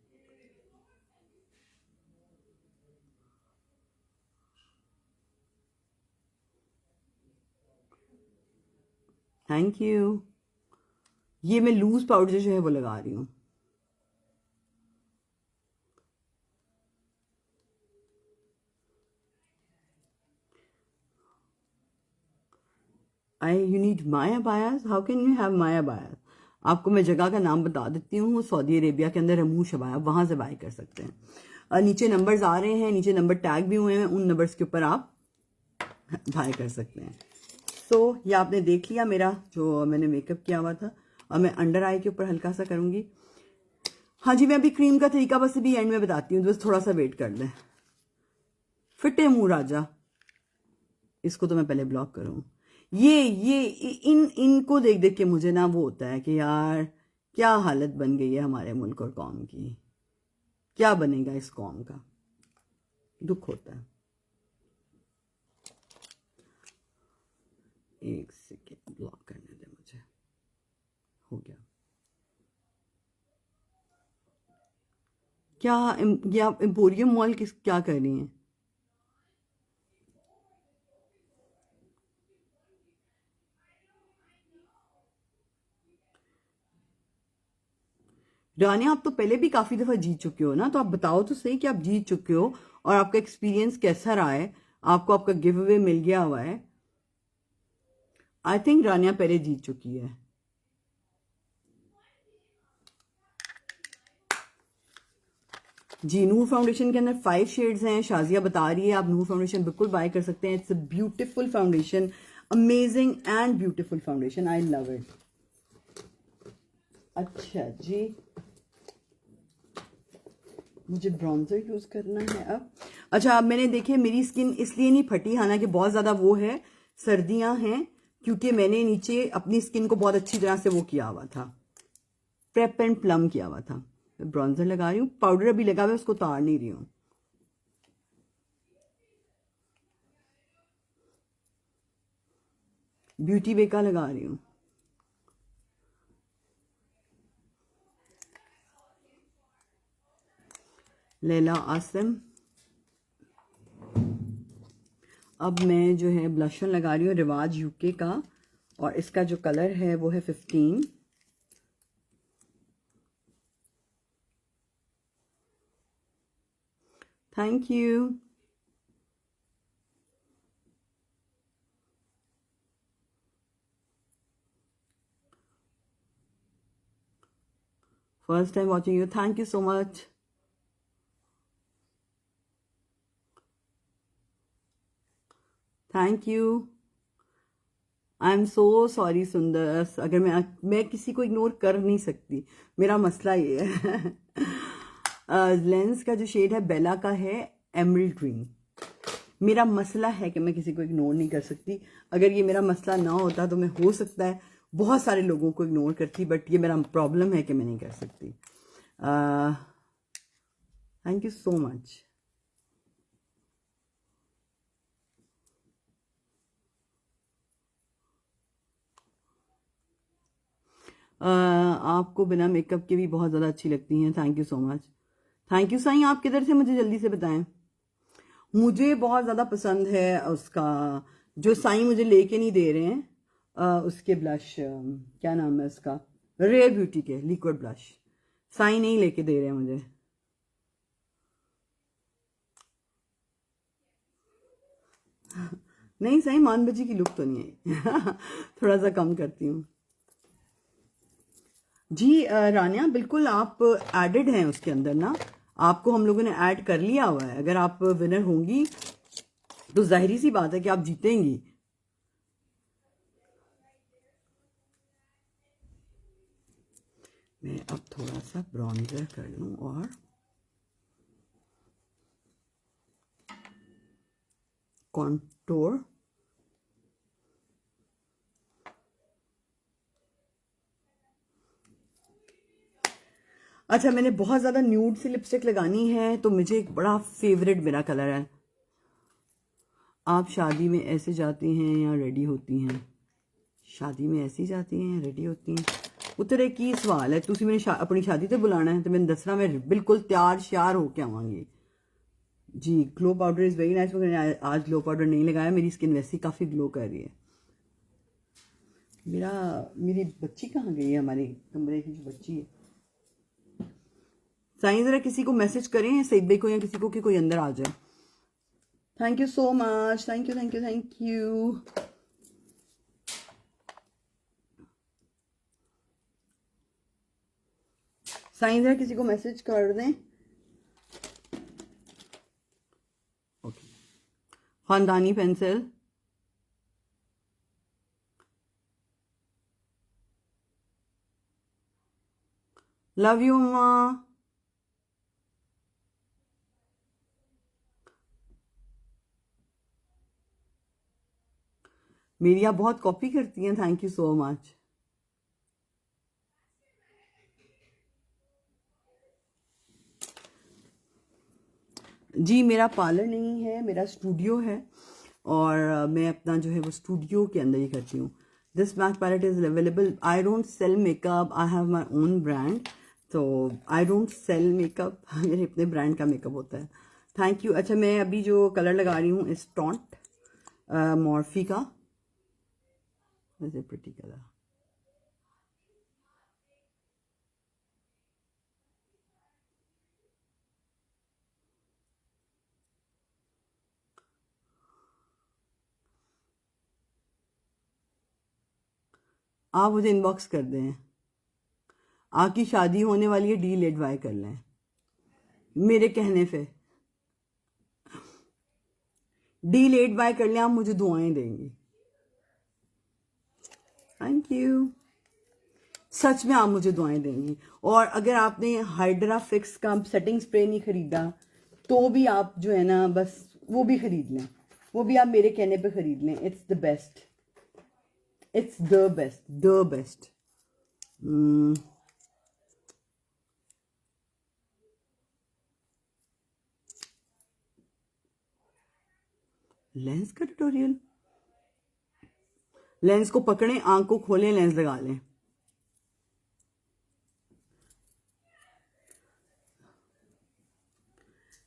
Thank you. ये मैं लूज पाउडर जो है वो लगा रही हूँ। You need Maya bias, how can you have Maya bias? आपको मैं जगह का नाम बता देती हूँ, सऊदी अरेबिया के अंदर रमू शबाया, वहां से बाय कर सकते हैं। नीचे नंबर्स आ रहे हैं, नीचे नंबर टैग भी हुए हैं, उन नंबर्स के ऊपर आप बाय कर सकते हैं। सो ये आपने देख लिया मेरा जो मैंने मेकअप किया हुआ था, और मैं अंडर आई के ऊपर हल्का सा करूंगी। हाँ जी, मैं अभी क्रीम का तरीका बस अभी एंड में बताती हूँ, बस थोड़ा सा वेट कर लें। फिटे मुंह राजा, इसको तो मैं पहले ब्लॉक करूँ। ये इनको देख देख के मुझे ना वो होता है कि यार क्या हालत बन गई है हमारे मुल्क और कौम की, क्या बनेगा इस कौम का, दुख होता है। एक सेकेंड, ब्लॉक करने दे मुझे। हो गया क्या? ये आप एम्पोरियम मॉल किस क्या कर रही हैं? रानिया आप तो पहले भी काफी दफा जीत चुके हो ना, तो आप बताओ तो सही कि आप जीत चुके हो और आपका एक्सपीरियंस कैसा रहा है। आपको आपका गिव अवे मिल गया हुआ है। आई थिंक रानिया पहले जीत चुकी है। जी, नूर फाउंडेशन के अंदर 5 शेड्स हैं। शाजिया बता रही है आप नूर फाउंडेशन बिल्कुल बाय कर सकते हैं। It's a beautiful foundation, amazing and beautiful foundation, I love it. अच्छा जी, मुझे ब्रॉन्जर यूज करना है अब। अच्छा, अब मैंने देखे मेरी स्किन इसलिए नहीं फटी, हालांकि बहुत ज्यादा वो है, सर्दियां हैं, क्योंकि मैंने नीचे अपनी स्किन को बहुत अच्छी तरह से वो किया हुआ था, प्रेप एंड प्लम किया हुआ था। मैं ब्रॉन्जर लगा रही हूँ, पाउडर अभी लगा हुआ है, उसको उतार नहीं रही हूँ। ब्यूटी बेका लगा रही हूँ। लैला आसिम। अब मैं जो है ब्लशर लगा रही हूँ रिवाज यूके का, और इसका जो कलर है वो है 15। Thank you. First time watching you, thank you so much. Thank you. I am so sorry सुंदर, अगर मैं किसी को इग्नोर कर नहीं सकती, मेरा मसला ये है। लेंस का जो शेड है बेला का है एमरल्ड ग्रीन। मेरा मसला है कि मैं किसी को इग्नोर नहीं कर सकती। अगर ये मेरा मसला ना होता तो मैं हो सकता है बहुत सारे लोगों को इग्नोर करती, बट ये मेरा प्रॉब्लम है कि मैं नहीं कर सकती। Thank you so much. आपको बिना मेकअप के भी बहुत ज़्यादा अच्छी लगती हैं, thank you so much. Thank you Sai, आप किधर से मुझे जल्दी से बताएं। मुझे बहुत ज़्यादा पसंद है उसका जो साईं मुझे लेके नहीं दे रहे हैं, उसके ब्लश क्या नाम है उसका, रेयर ब्यूटी के लिक्विड ब्लश। साई नहीं लेके दे रहे मुझे। नहीं साई, मान बजी की लुक तो नहीं है। थोड़ा सा कम करती हूँ जी। रानिया बिल्कुल आप एडेड हैं उसके अंदर ना, आपको हम लोगों ने ऐड कर लिया हुआ है। अगर आप विनर होंगी तो जाहिर सी बात है कि आप जीतेंगी। मैं अब थोड़ा सा ब्रॉन्जर कर लूं और कॉन्टोर। अच्छा, मैंने बहुत ज़्यादा न्यूड सी लिपस्टिक लगानी है तो मुझे एक बड़ा फेवरेट मेरा कलर है। आप शादी में ऐसे जाती हैं या रेडी होती हैं? शादी में ऐसी जाती हैं या रेडी होती हैं? उतरे की सवाल है। तुसी मैंने अपनी शादी ते बुलाना है तो मैंने दसना मैं बिल्कुल तैयार श्यार होके आवांगी जी। Glow powder is very nice. मैंने आज ग्लो पाउडर नहीं लगाया, मेरी स्किन वैसे ही काफ़ी ग्लो कर रही है। मेरी बच्ची कहाँ गई है? हमारे कमरे की जो बच्ची है। साईं जरा किसी को मैसेज करें, सईद भाई को या किसी को, कि कोई अंदर आ जाए। Thank you so much. Thank you thank you thank you. Sai जरा किसी को मैसेज कर दें। ओके। खानदानी पेंसिल। लव यू अम्मा। मेरी आप बहुत कॉपी करती हैं, थैंक यू सो मच। जी मेरा पार्लर नहीं है, मेरा स्टूडियो है और मैं अपना जो है वो स्टूडियो के अंदर ही करती हूँ। This MAC palette is available. I don't sell makeup, I have my own brand, तो आई डोंट सेल मेकअप। मेरे अपने ब्रांड का मेकअप होता है। Thank you. अच्छा, मैं अभी जो कलर लगा रही हूँ इस टॉन्ट मॉर्फी का, प्रिटी कलर। आप मुझे इनबॉक्स कर दें। आपकी शादी होने वाली है, डील एडवाई कर लें मेरे कहने पे। डील एडवाई कर लें, आप मुझे दुआएं देंगी। Thank you. सच में आप मुझे दुआएं देंगी। और अगर आपने हाइड्रा फिक्स का सेटिंग स्प्रे नहीं खरीदा तो भी आप जो है ना, बस वो भी खरीद लें। वो भी आप मेरे कहने पे खरीद लें। It's the best, it's the best, the best. Lens का ट्यूटोरियल। लेंस को पकड़ें, आंख को खोलें, लेंस लगा लें।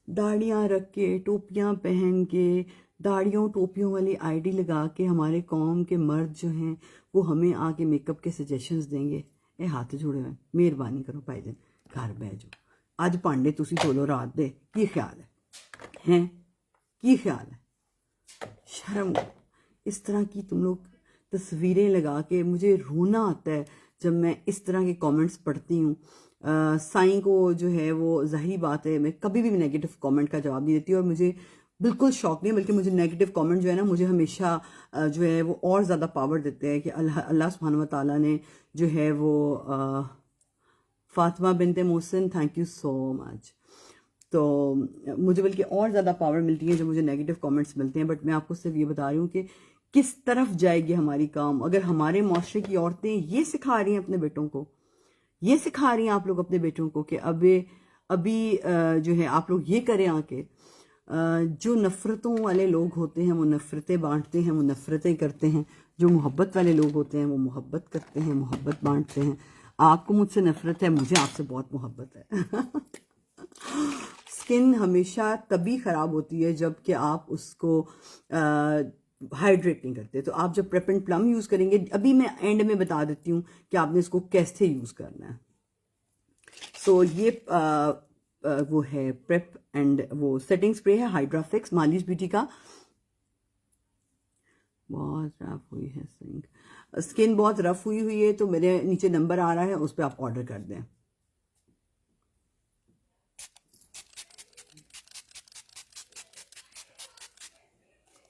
दाढ़ियाँ रख के, टोपियाँ पहन के, दाढ़ियों टोपियों वाली आईडी लगा के हमारे कौम के मर्द जो हैं वो हमें आके मेकअप के सजेशंस देंगे। ए हाथ जुड़े हुए, मेहरबानी करो भाईजान, घर बह जाओ। अज भांडे तुसी धोलो रात दे, की ख्याल है? हैं की ख्याल है? शर्म करो। इस तरह की तुम लोग तस्वीरें लगा के, मुझे रोना आता है जब मैं इस तरह के कमेंट्स पढ़ती हूँ। साईं को जो है वो जाहिर बात है, मैं कभी भी नेगेटिव कमेंट का जवाब नहीं देती और मुझे बिल्कुल शौक नहीं, बल्कि मुझे नेगेटिव कमेंट जो है ना, मुझे हमेशा जो है वो और ज़्यादा पावर देते हैं कि अल्लाह सुब्हानहू व तआला ने जो है वो Fatima Binte Mohsin, thank you so much. तो मुझे बल्कि और ज़्यादा पावर मिलती है जब मुझे नेगेटिव कमेंट्स मिलते हैं। बट मैं आपको सिर्फ ये बता रही हूँ कि किस तरफ जाएगी हमारी काम अगर हमारे माशरे की औरतें ये सिखा रही हैं अपने बेटों को, ये सिखा रही हैं आप लोग अपने बेटों को कि अभी जो है आप लोग ये करें आके। जो नफ़रतों वाले लोग होते हैं वो नफ़रतें बांटते हैं, वो नफ़रतें करते हैं। जो मोहब्बत वाले लोग होते हैं वो मोहब्बत करते हैं, मोहब्बत बांटते हैं। आपको मुझसे नफ़रत है, मुझे आपसे बहुत मोहब्बत है। स्किन हमेशा तभी ख़राब होती है जब कि आप उसको हाइड्रेट नहीं करते। तो आप जब प्रेप एंड प्लम यूज़ करेंगे, अभी मैं एंड में बता देती हूँ कि आपने इसको कैसे यूज़ करना है। सो ये वो है प्रेप एंड वो सेटिंग स्प्रे है हाइड्रा फिक्स मालिश ब्यूटी का। बहुत रफ हुई है स्किन, बहुत रफ हुई है, तो मेरे नीचे नंबर आ रहा है, उस पर आप ऑर्डर कर दें।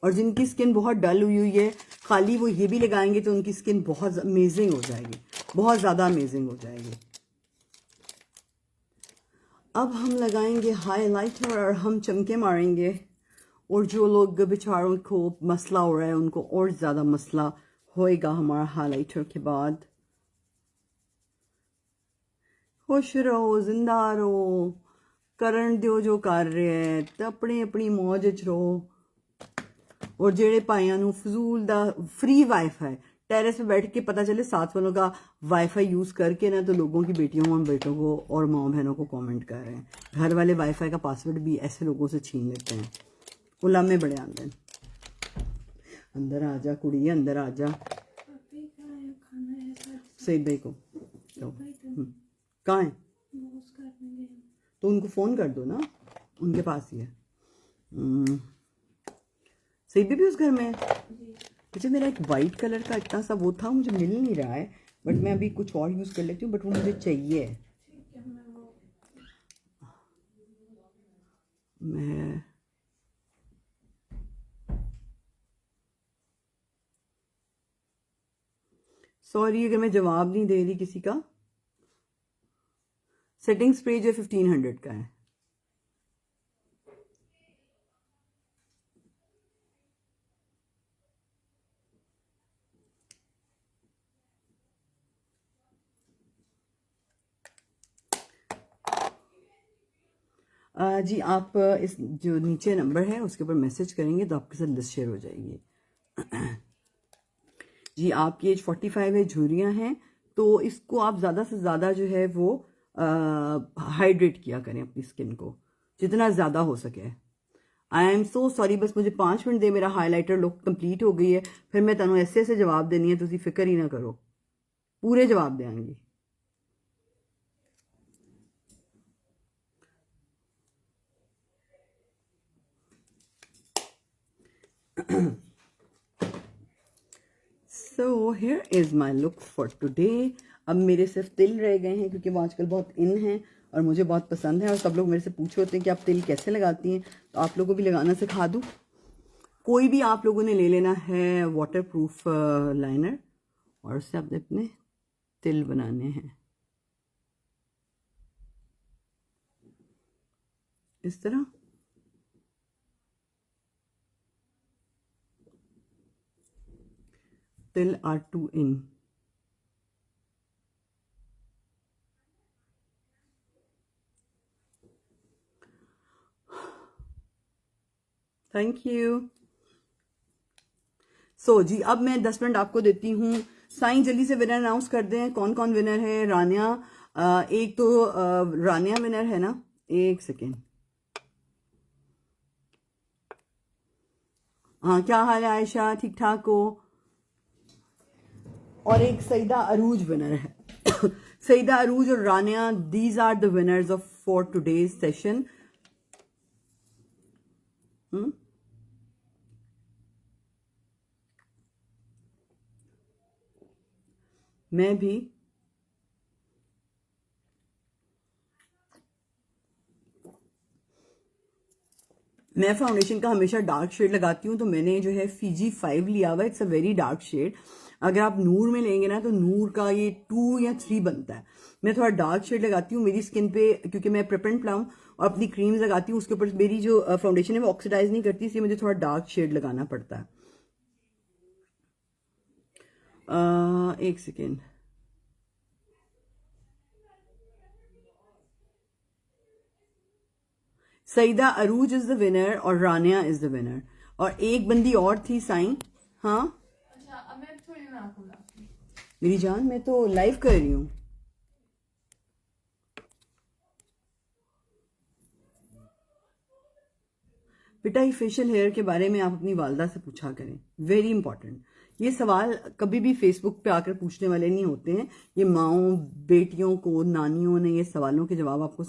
और जिनकी स्किन बहुत डल हुई है, खाली वो ये भी लगाएंगे तो उनकी स्किन बहुत अमेजिंग हो जाएगी, बहुत ज़्यादा अमेजिंग हो जाएगी। अब हम लगाएंगे हाइलाइटर और हम चमके मारेंगे। और जो लोग बेचारों को मसला हो रहा है, उनको और ज़्यादा मसला होएगा हमारा हाइलाइटर के बाद। खुश रहो, जिंदा रहो, करन दियो जो कर रहे हैं, तो अपनी अपनी मौज च रहो। और जेड़े भाइयों नूं फजूल दा फ्री वाईफाई टेरेस पे बैठ के पता चले साथ वालों का वाईफाई यूज़ करके ना, तो लोगों की बेटियों और बेटों को और माँ बहनों को कमेंट कर रहे हैं। घर वाले वाईफाई का पासवर्ड भी ऐसे लोगों से छीन लेते हैं। उलामे बड़े आंदे हैं। अंदर आ जा कुड़ी, अंदर आ जा। सईद भाई को कहाँ है? तो उनको फ़ोन कर दो ना, उनके पास ही है। सईद भी उस घर में है। मुझे मेरा एक वाइट कलर का इतना सा वो था, मुझे मिल नहीं रहा है, बट मैं अभी कुछ और यूज़ कर लेती हूँ, बट वो मुझे चाहिए। मैं सॉरी अगर मैं जवाब नहीं दे रही किसी का। सेटिंग स्प्रे जो 1500 का है। जी आप इस जो नीचे नंबर है उसके ऊपर मैसेज करेंगे तो आपके साथ लिस्ट शेयर हो जाएगी। जी आपकी एज 45 है, झुर्रियाँ हैं, तो इसको आप ज़्यादा से ज़्यादा जो है वो हाइड्रेट किया करें अपनी स्किन को जितना ज़्यादा हो सके। आई एम सो सॉरी, बस मुझे 5 मिनट दे, मेरा हाईलाइटर लुक कंप्लीट हो गई है, फिर मैं तुहानू ऐसे ऐसे जवाब देनी है, तुसी फिक्र ही ना करो, पूरे जवाब देंगी। So here is my look for today. अब मेरे सिर्फ तिल रह गए हैं क्योंकि वो आजकल बहुत इन हैं और मुझे बहुत पसंद है, और सब लोग मेरे से पूछे होते हैं कि आप तिल कैसे लगाती हैं, तो आप लोगों को भी लगाना सिखा दूँ। कोई भी आप लोगों ने ले लेना है वाटर प्रूफ लाइनर, और उससे आपने अपने तिल बनाने हैं इस तरह। तिल आर टू इन। Thank you. सो जी अब मैं 10 मिनट आपको देती हूँ। साईं जल्दी से विनर अनाउंस कर दें, कौन कौन विनर है। रानिया एक तो रानिया विनर है ना, एक सेकेंड। हाँ क्या हाल है आयशा, ठीक ठाक हो। और एक सईदा अरूज विनर है। सईदा अरूज और Rania, these are the winners of for today's session. मैं भी मैं फाउंडेशन का हमेशा डार्क शेड लगाती हूँ, तो मैंने जो है फीजी 5 लिया हुआ है। It's a very dark shade. अगर आप नूर में लेंगे ना तो नूर का ये 2 या 3 बनता है। मैं थोड़ा डार्क शेड लगाती हूँ मेरी स्किन पे, क्योंकि मैं प्रेप एंड प्लम और अपनी क्रीम्स लगाती हूँ, उसके ऊपर मेरी जो फाउंडेशन है वो ऑक्सीडाइज नहीं करती, इसलिए मुझे थोड़ा डार्क शेड लगाना पड़ता है। एक second. Saeeda Arooj is the winner और रानिया इज द विनर, और एक बंदी और थी साईं। हाँ अच्छा, अब मैं थोड़ी ना आपको बुलाती। मेरी जान, मैं तो लाइव कर रही हूँ। बेटा ये फेशियल हेयर के बारे में आप अपनी वालदा से पूछा करें, वेरी इंपॉर्टेंट। ये सवाल कभी भी फेसबुक पे आकर पूछने वाले नहीं होते हैं। ये माओं बेटियों को नानियों ने ये सवालों के जवाब आपको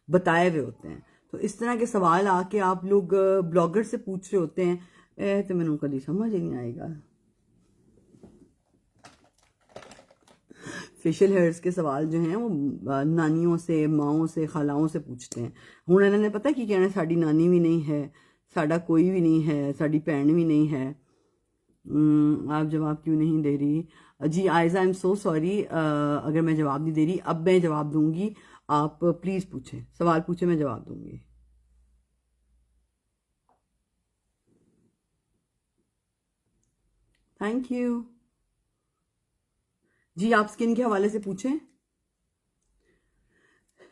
बताए हुए होते हैं। तो इस तरह के सवाल आके आप लोग ब्लॉगर से पूछ रहे होते हैं, तो मैंने कभी समझ ही नहीं आएगा। फेशियल हेयर्स के सवाल जो हैं वो नानियों से, माओं से, खालाओं से पूछते हैं। हुण इन्होंने पता की कहना, साड़ी नानी भी नहीं है, साड़ा कोई भी नहीं है, साड़ी भैन भी नहीं है। आप जवाब क्यों नहीं दे रही? जी आयजा, आई एम सो सॉरी, अगर मैं जवाब नहीं दे रही। अब मैं जवाब दूंगी, आप प्लीज पूछें, सवाल पूछें, मैं जवाब दूंगी। थैंक यू जी। आप स्किन के हवाले से पूछें।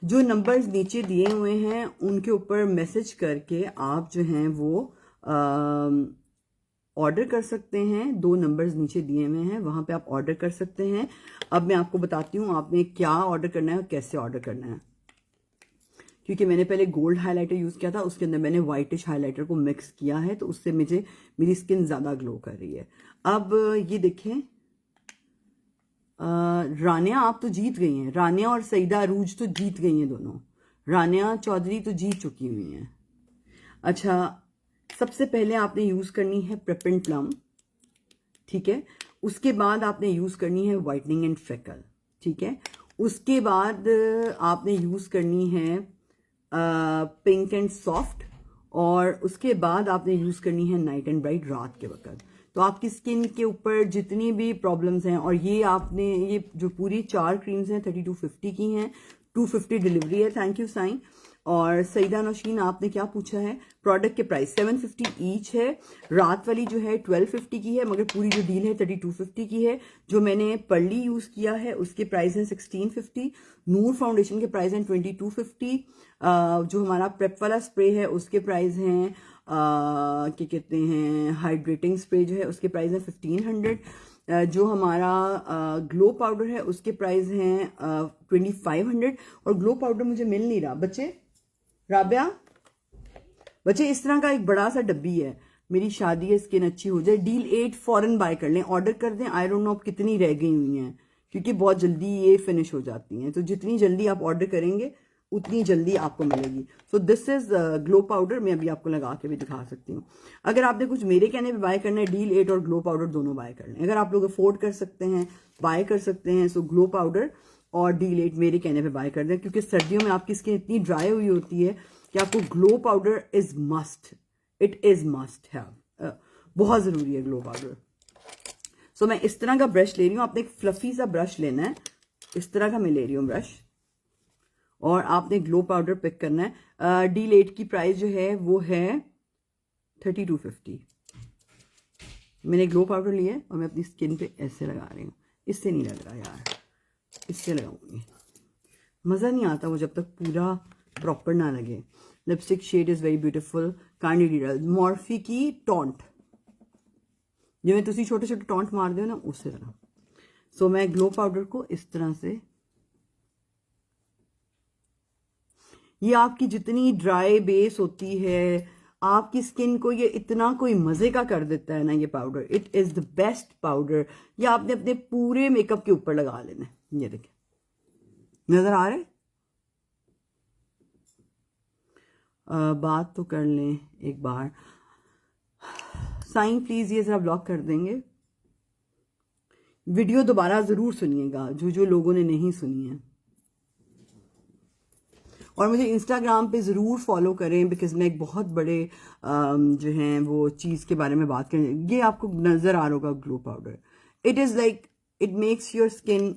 जो नंबर्स नीचे दिए हुए हैं उनके ऊपर मैसेज करके आप जो हैं वो ऑर्डर कर सकते हैं। 2 नंबर्स नीचे दिए हुए हैं, वहां पे आप ऑर्डर कर सकते हैं। अब मैं आपको बताती हूँ आपने क्या ऑर्डर करना है और कैसे ऑर्डर करना है। क्योंकि मैंने पहले गोल्ड हाइलाइटर यूज किया था, उसके अंदर मैंने व्हाइटिश हाइलाइटर को मिक्स किया है, तो उससे मेरी स्किन ज्यादा ग्लो कर रही है। अब ये देखें, रानिया आप तो जीत गई हैं। रानिया और सईदा अरूज तो जीत गई हैं दोनों। रानिया चौधरी तो जीत चुकी हुई हैं। अच्छा, सबसे पहले आपने यूज करनी है प्रेप एंड प्लम, ठीक है। उसके बाद आपने यूज करनी है व्हाइटनिंग एंड फ्रेकल, ठीक है। उसके बाद आपने यूज करनी है पिंक एंड सॉफ्ट, और उसके बाद आपने यूज करनी है नाइट एंड ब्राइट, रात के वक्त। तो आपकी स्किन के ऊपर जितनी भी प्रॉब्लम्स हैं, और ये जो पूरी 4 क्रीम्स हैं 3250 की हैं, 250 डिलीवरी है। Thank you Sai. और सईदा नौशीन, आपने क्या पूछा है? प्रोडक्ट के प्राइस 750 ईच है। रात वाली जो है 1250 की है, मगर पूरी जो डील है 3250 की है। जो मैंने पर्ली यूज किया है उसके प्राइस है 1650। नूर फाउंडेशन के प्राइस हैं 2250। जो हमारा प्रेप वाला स्प्रे है उसके प्राइस हैं क्या कहते हैं, हाइड्रेटिंग स्प्रे जो है उसके प्राइस है 1500। जो हमारा ग्लो पाउडर है उसके प्राइस हैं 2500। और ग्लो पाउडर मुझे मिल नहीं रहा बच्चे। राबिया बच्चे, इस तरह का एक बड़ा सा डब्बी है, मेरी शादी है, स्किन अच्छी हो जाए, डील 8 फॉरन बाय कर लें, ऑर्डर कर दें। आई डोंट नो अब कितनी रह गई हुई हैं, क्योंकि बहुत जल्दी ये फिनिश हो जाती हैं। तो जितनी जल्दी आप ऑर्डर करेंगे उतनी जल्दी आपको मिलेगी। सो दिस इज ग्लो पाउडर। मैं अभी आपको लगा के भी दिखा सकती हूँ। अगर आपने कुछ मेरे कहने पे बाय करना है, डील 8 और ग्लो पाउडर दोनों बाय कर लें। अगर आप लोग अफोर्ड कर सकते हैं, बाय कर सकते हैं, सो ग्लो पाउडर और डील 8 मेरे कहने पे बाय कर दें। क्योंकि सर्दियों में आपकी स्किन इतनी ड्राई हुई होती है कि आपको glow powder is must, it is must have, बहुत जरूरी है ग्लो पाउडर। सो मैं इस तरह का ब्रश ले रही हूँ। आपने एक फ्लफी सा ब्रश लेना है, इस तरह का मैं ले रही हूँ ब्रश, और आपने ग्लो पाउडर पिक करना है। डील 8 की प्राइस जो है वो है 3250। मैंने ग्लो पाउडर लिया है और मैं अपनी स्किन पे ऐसे लगा रही हूँ। इससे नहीं लग रहा यार, इससे लगाऊंगी। मज़ा नहीं आता वो जब तक पूरा प्रॉपर ना लगे। Lipstick shade is very beautiful, candid Morphe की टॉन्ट, जिवें तुसी छोटे छोटे टॉन्ट मार दो ना, उस तरह। सो मैं ग्लो पाउडर को इस तरह से, ये आपकी जितनी ड्राई बेस होती है, आपकी स्किन को ये इतना कोई मजे का कर देता है ना ये powder. It is the best powder. ये आपने अपने पूरे मेकअप के ऊपर लगा लेना है। ये देखें, नजर आ रहे? बात तो कर लें एक बार। साइन प्लीज ये जरा ब्लॉक कर देंगे। वीडियो दोबारा जरूर सुनिएगा जो लोगों ने नहीं सुनी है, और मुझे इंस्टाग्राम पे ज़रूर फॉलो करें, बिकॉज मैं एक बहुत बड़े जो हैं वो चीज़ के बारे में बात करें। ये आपको नज़र आ रहा होगा glow powder. It is like, it makes your skin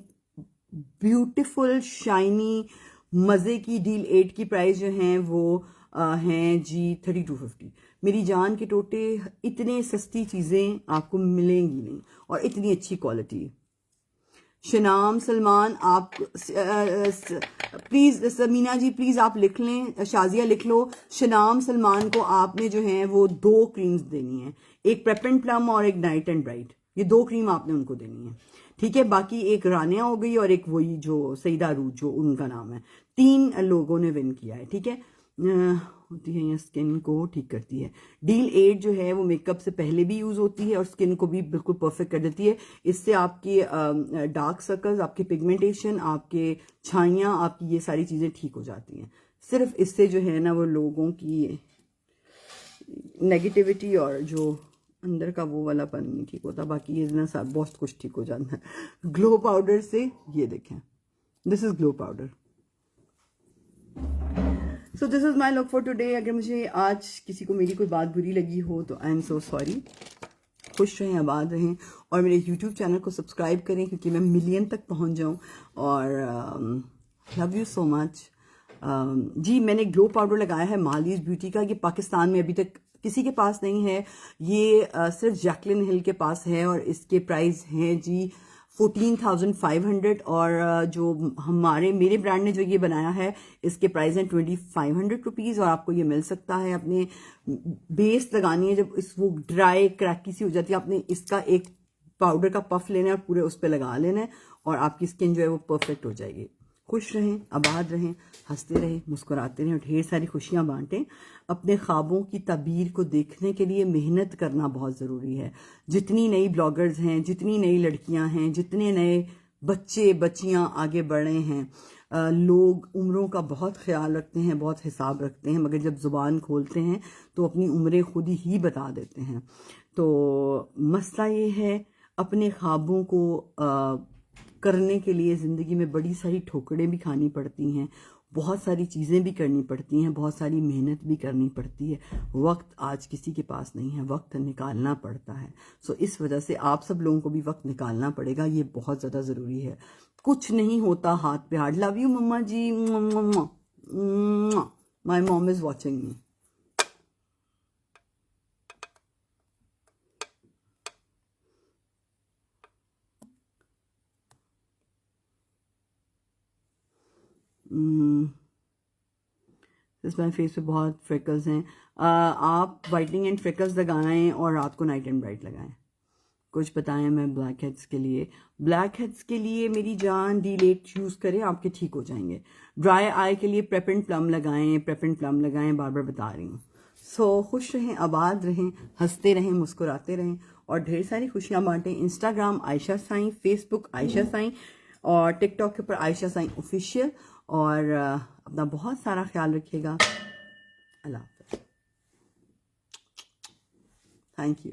beautiful, shiny, मज़े की। डील 8 की प्राइस जो हैं वो हैं जी 3250। मेरी जान के टोटे, इतने सस्ती चीज़ें आपको मिलेंगी नहीं, और इतनी अच्छी क्वालिटी। शनाम सलमान, आप प्लीज, समीना जी प्लीज आप लिख लें, शाजिया लिख लो। शनाम सलमान को आपने जो है वो 2 क्रीम्स देनी है, एक प्रेप एंड प्लम और एक नाइट एंड ब्राइट। ये 2 क्रीम आपने उनको देनी है, ठीक है। बाकी एक रानिया हो गई और एक वही जो सईदा रूज जो उनका नाम है। 3 लोगों ने विन किया है, ठीक है। होती है या स्किन को ठीक करती है। डील 8 जो है वो मेकअप से पहले भी यूज़ होती है और स्किन को भी बिल्कुल परफेक्ट कर देती है। इससे आपकी डार्क सर्कल्स, आपके पिगमेंटेशन, आपके छाइयाँ, आपकी ये सारी चीज़ें ठीक हो जाती हैं। सिर्फ इससे जो है ना वो लोगों की नेगेटिविटी और जो अंदर का वो वाला पन नहीं ठीक होता, बाकी ये ना सब बहुत कुछ ठीक हो जाता है। ग्लो पाउडर से ये देखें, this is glow powder. So this is my look for today. अगर मुझे आज किसी को मेरी कोई बात बुरी लगी हो तो आई एम सो सॉरी। खुश रहें, आबाद रहें और मेरे यूट्यूब चैनल को सब्सक्राइब करें क्योंकि मैं मिलियन तक पहुंच जाऊं। और लव यू सो मच। जी, मैंने ग्लो पाउडर लगाया है मालीज ब्यूटी का। ये पाकिस्तान में अभी तक किसी के पास नहीं है। ये सिर्फ जैकलिन हिल के पास है और इसके प्राइस हैं जी 14,500 और जो मेरे ब्रांड ने जो ये बनाया है इसके प्राइस हैं 2,500 रुपीज़। और आपको ये मिल सकता है। अपने बेस लगानी है, जब वो ड्राई क्रैकी सी हो जाती है, आपने इसका एक पाउडर का पफ लेना है और पूरे उस पर लगा लेना है और आपकी स्किन जो है वो परफेक्ट हो जाएगी। खुश रहें, आबाद रहें, हंसते रहें, मुस्कुराते रहें और ढेर सारी खुशियां बांटें। अपने ख्वाबों की ताबीर को देखने के लिए मेहनत करना बहुत ज़रूरी है। जितनी नई ब्लॉगर्स हैं, जितनी नई लड़कियां हैं, जितने नए बच्चे बच्चियां आगे बढ़े हैं, लोग उम्रों का बहुत ख्याल रखते हैं, बहुत हिसाब रखते हैं, मगर जब ज़ुबान खोलते हैं तो अपनी उम्रें खुद ही बता देते हैं। तो मसला ये है, अपने ख्वाबों को करने के लिए ज़िंदगी में बड़ी सारी ठोकरें भी खानी पड़ती हैं, बहुत सारी चीज़ें भी करनी पड़ती हैं, बहुत सारी मेहनत भी करनी पड़ती है। वक्त आज किसी के पास नहीं है, वक्त निकालना पड़ता है। सो इस वजह से आप सब लोगों को भी वक्त निकालना पड़ेगा, ये बहुत ज़्यादा ज़रूरी है। कुछ नहीं होता हाथ पे हाथ। Love you mamma ji. My mom is watching me. इस बार फेस पे बहुत फ्रिकल्स हैं। आप वाइटनिंग एंड फ्रिकल्स लगाएं और रात को नाइट एंड ब्राइट लगाएं। कुछ बताएं मैं ब्लैक हेड्स के लिए। ब्लैक हेड्स के लिए मेरी जान D8 यूज़ करें, आपके ठीक हो जाएंगे। ड्राई आई के लिए प्रेप एंड प्लम लगाएं, प्रेप एंड प्लम लगाएं, बार बार बता रही हूँ। सो खुश रहें, आबाद रहें, हंसते रहें, मुस्कुराते रहें और ढेर सारी खुशियाँ बांटें। इंस्टाग्राम आयशा साईं, फेसबुक आयशा साईं और टिकटॉक के ऊपर आयशा साईं ऑफिशियल। और अपना बहुत सारा ख्याल रखिएगा। अल्लाह हाफ़िज़। Thank you.